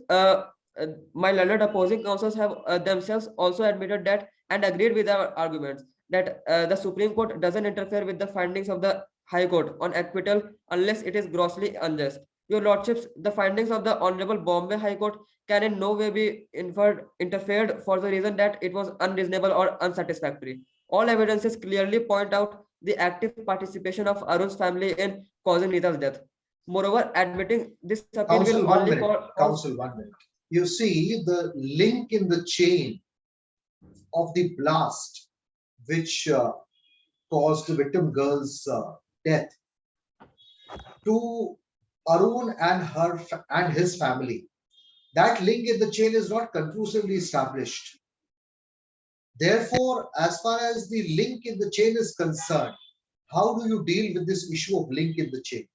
my learned opposing counsels have themselves also admitted that and agreed with our arguments that the Supreme Court doesn't interfere with the findings of the High Court on acquittal unless it is grossly unjust. Your lordships, the findings of the Honorable Bombay High Court can in no way be interfered for the reason that it was unreasonable or unsatisfactory. All evidences clearly point out the active participation of Arun's family in causing Nita's death. Moreover, admitting this appeal Counsel, will only Counsel, 1 minute. You see the link in the chain of the blast which caused the victim girl's death to Arun and his family. That link in the chain is not conclusively established. Therefore, as far as the link in the chain is concerned, how do you deal with this issue of link in the chain?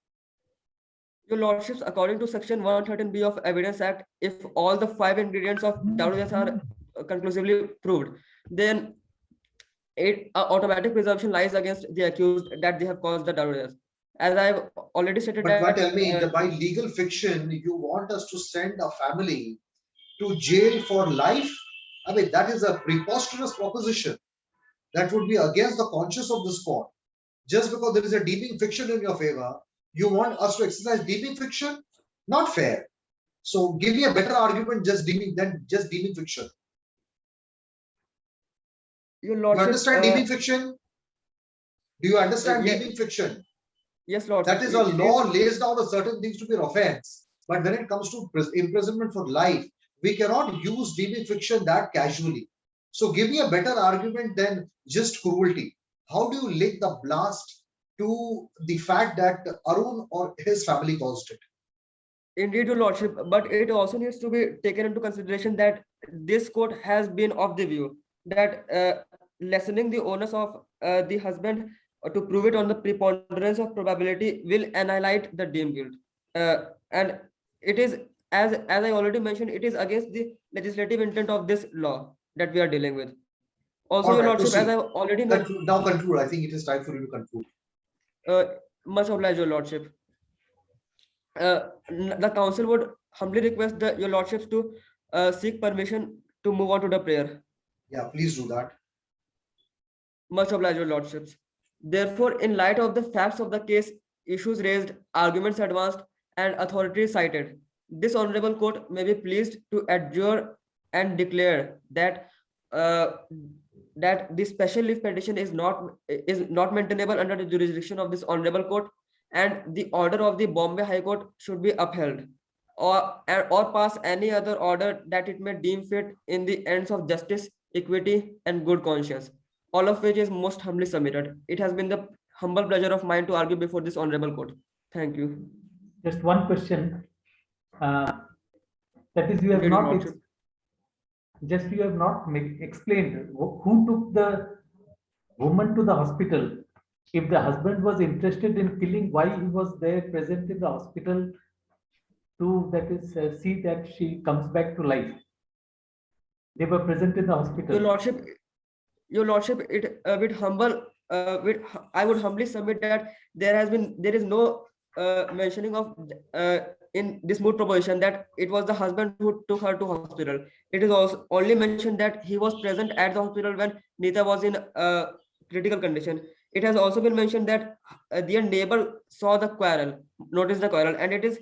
Your lordships, according to section 113B of Evidence Act, if all the 5 ingredients of dowry death are conclusively proved, then automatic presumption lies against the accused that they have caused the dowry death. As I've already stated, but tell me, by legal fiction, you want us to send a family to jail for life? I mean, that is a preposterous proposition. That would be against the conscience of this court. Just because there is a deeming fiction in your favor You want us to exercise deeming fiction? Not fair. So give me a better argument than just deeming fiction. Your You lordship, understand deeming fiction? Do you understand yeah, deeming fiction? yes, lordship. That is, a law lays down a certain things to be an offense. But when it comes to imprisonment for life, we cannot use deeming fiction that casually. So give me a better argument than just cruelty. How do you link the blast to the fact that Arun or his family caused it? Indeed, your lordship, but it also needs to be taken into consideration that this court has been of the view that lessening the onus of the husband to prove it on the preponderance of probability will annihilate the deemed guilt. And it is, as I already mentioned, it is against the legislative intent of this law that we are dealing with. Also, All your right, lordship, as proceed. I already mentioned, Now conclude. I think it is time for you to conclude. much obliged, your lordship. The council would humbly request your lordships to seek permission to move on to the prayer. Yeah, please do that. Much obliged, your lordships. Therefore, in light of the facts of the case, issues raised, arguments advanced, and authorities cited, this honorable court may be pleased to adjourn and declare that that the special leave petition is not maintainable under the jurisdiction of this honorable court, and the order of the Bombay High Court should be upheld, or pass any other order that it may deem fit in the ends of justice, equity, and good conscience, all of which is most humbly submitted. It has been the humble pleasure of mine to argue before this honorable court. Thank you. Just one question. That is, you have Indeed, Your not Lordship. explained who took the woman to the hospital. If the husband was interested in killing, why he was there present in the hospital to, that is, see that she comes back to life? They were present in the hospital. Your lordship, it I would humbly submit that there is no mentioning of in this moot proposition that it was the husband who took her to hospital. It is also only mentioned that he was present at the hospital when Nita was in critical condition. It has also been mentioned that their neighbor saw the quarrel, noticed the quarrel, and it is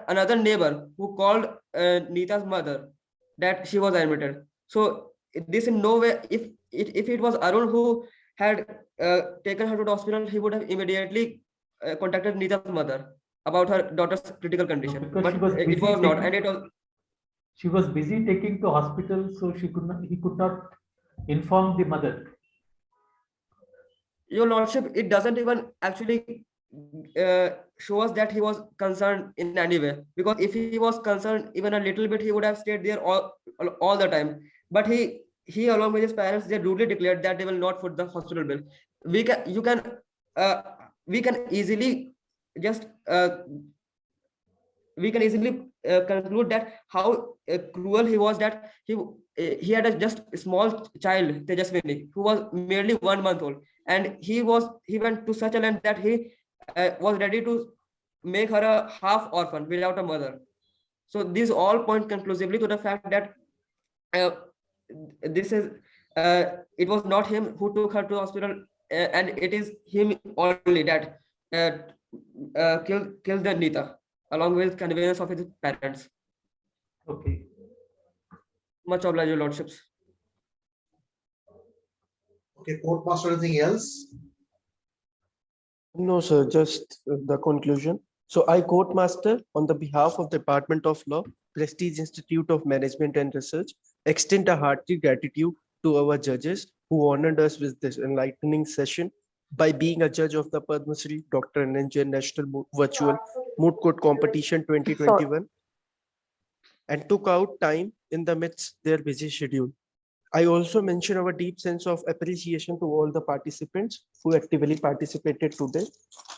another neighbor who called Nita's mother that she was admitted. So this in no way, if it was Arun who had taken her to the hospital, he would have immediately contacted Nita's mother about her daughter's critical condition. because But she was it busy was not, taking- and it was. She was busy taking to hospital, so he could not inform the mother. Your lordship, it doesn't even actually show us that he was concerned in any way, because if he was concerned even a little bit, he would have stayed there all the time. But he along with his parents, they rudely declared that they will not foot the hospital bill. We can easily just conclude that how cruel he was, that he had just a small child, Tejaswini, who was merely 1 month old, and he went to such a length that he was ready to make her a half orphan without a mother. So these all point conclusively to the fact that it was not him who took her to hospital, and it is him only that killed the Nita along with convenience of his parents. Okay. Much obliged, your lordships. Okay, court master, anything else? No, sir, just the conclusion. So I, Court Master, on the behalf of Department of Law, Prestige Institute of Management and Research, extend a hearty gratitude to our judges who honored us with this enlightening session by being a judge of the Padma Shri Dr. Ananjan National Virtual Moot Court Competition 2021 and took out time in the midst their busy schedule. I also mention our deep sense of appreciation to all the participants who actively participated today.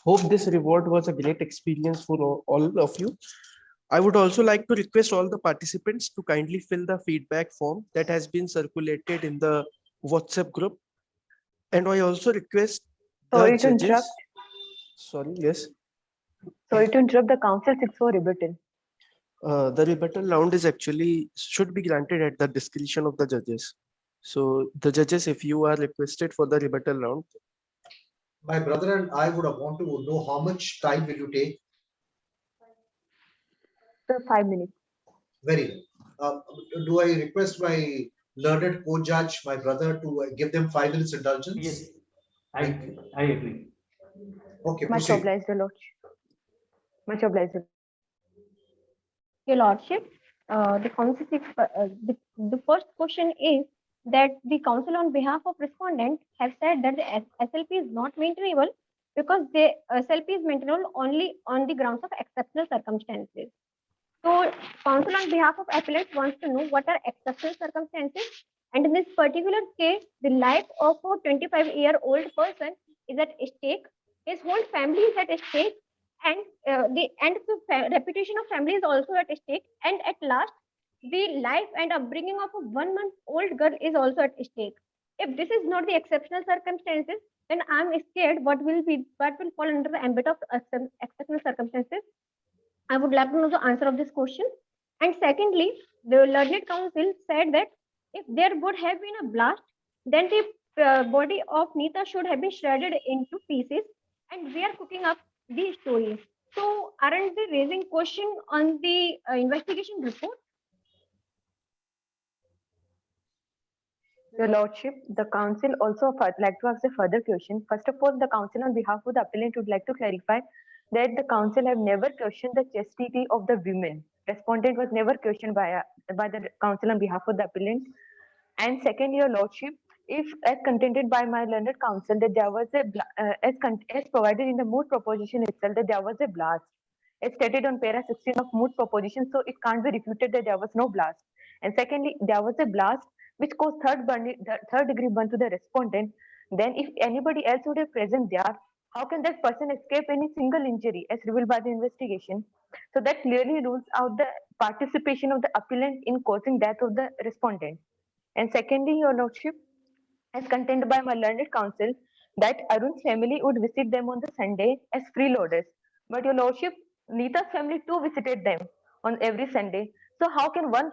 Hope this reward was a great experience for all of you. I would also like to request all the participants to kindly fill the feedback form that has been circulated in the WhatsApp group. And I also request Sorry the to judges. interrupt. Sorry, yes. Sorry to interrupt. The council seeks for rebuttal. The rebuttal round is actually should be granted at the discretion of the judges. So the judges, if you are requested for the rebuttal round. My brother and I would have want to know how much time will you take? So 5 minutes. Very well. Do I request my learned co-judge, my brother, to give them 5 minutes indulgence? Yes, Thank you. I agree. Okay, Much proceed. obliged, Your Lordship. Much obliged. Your Lordship, the first question is that the council on behalf of respondent have said that the SLP is not maintainable because the SLP is maintainable only on the grounds of exceptional circumstances. So council on behalf of appellants wants to know what are exceptional circumstances, and in this particular case, the life of a 25-year-old person is at stake, his whole family is at stake, and the reputation of family is also at stake, and at last, the life and upbringing of a 1-month-old girl is also at stake. If this is not the exceptional circumstances, then I'm scared what will fall under the ambit of exceptional circumstances. I would like to know the answer of this question. And secondly, the learned council said that if there would have been a blast, then the body of Nita should have been shredded into pieces, and we are cooking up the story. So, aren't they raising question on the investigation report? Your Lordship, the council also like to ask a further question. First of all, the council on behalf of the appellant would like to clarify that the council have never questioned the chastity of the women. Respondent was never questioned by the council on behalf of the appellant. And second, Your Lordship, if as contended by my learned counsel that there was as provided in the moot proposition itself that there was a blast, as stated on para 16 of moot proposition, so it can't be refuted that there was no blast. And secondly, there was a blast which caused third degree burn to the respondent. Then, if anybody else would have present there, how can that person escape any single injury as revealed by the investigation? So that clearly rules out the participation of the appellant in causing death of the respondent. And secondly, Your Lordship, as contended by my learned counsel, that Arun's family would visit them on the Sunday as freeloaders. But Your Lordship, Nita's family too visited them on every Sunday. So how can one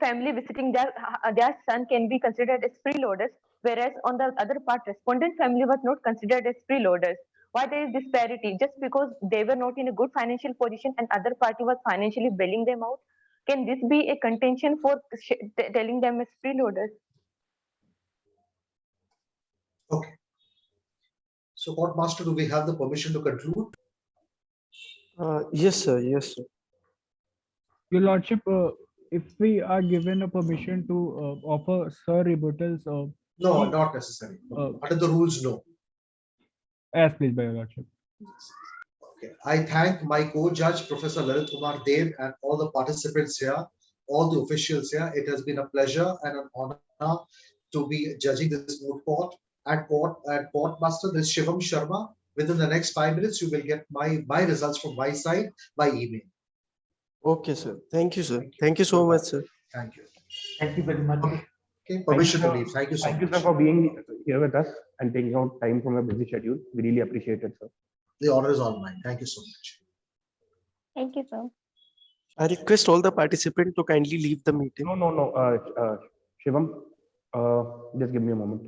family visiting their son can be considered as freeloaders, whereas on the other part, respondent family was not considered as freeloaders? Why there is disparity? Just because they were not in a good financial position and other party was financially bailing them out? Can this be a contention for telling them as freeloaders? Okay. So, Court Master, do we have the permission to conclude? Yes, sir. Yes, sir. Your Lordship, if we are given a permission to offer sir rebuttals, No, not necessary. Under the rules, no. as please by Your Lordship. Okay. I thank my co-judge, Professor Lalit Kumar Dev, and all the participants here, all the officials here. It has been a pleasure and an honor to be judging this moot court. And court master, this Shivam Sharma. Within the next 5 minutes, you will get my results from my side by email. Okay, sir. Thank you, sir. Thank you so much, sir. Thank you. Thank you very much. Okay, permission to sir. leave. Thank you so Thank you, sir, much. for being here with us and taking out time from your busy schedule. We really appreciate it, sir. The honor is all mine. Thank you so much. Thank you, sir. I request all the participants to kindly leave the meeting. No. Shivam, just give me a moment.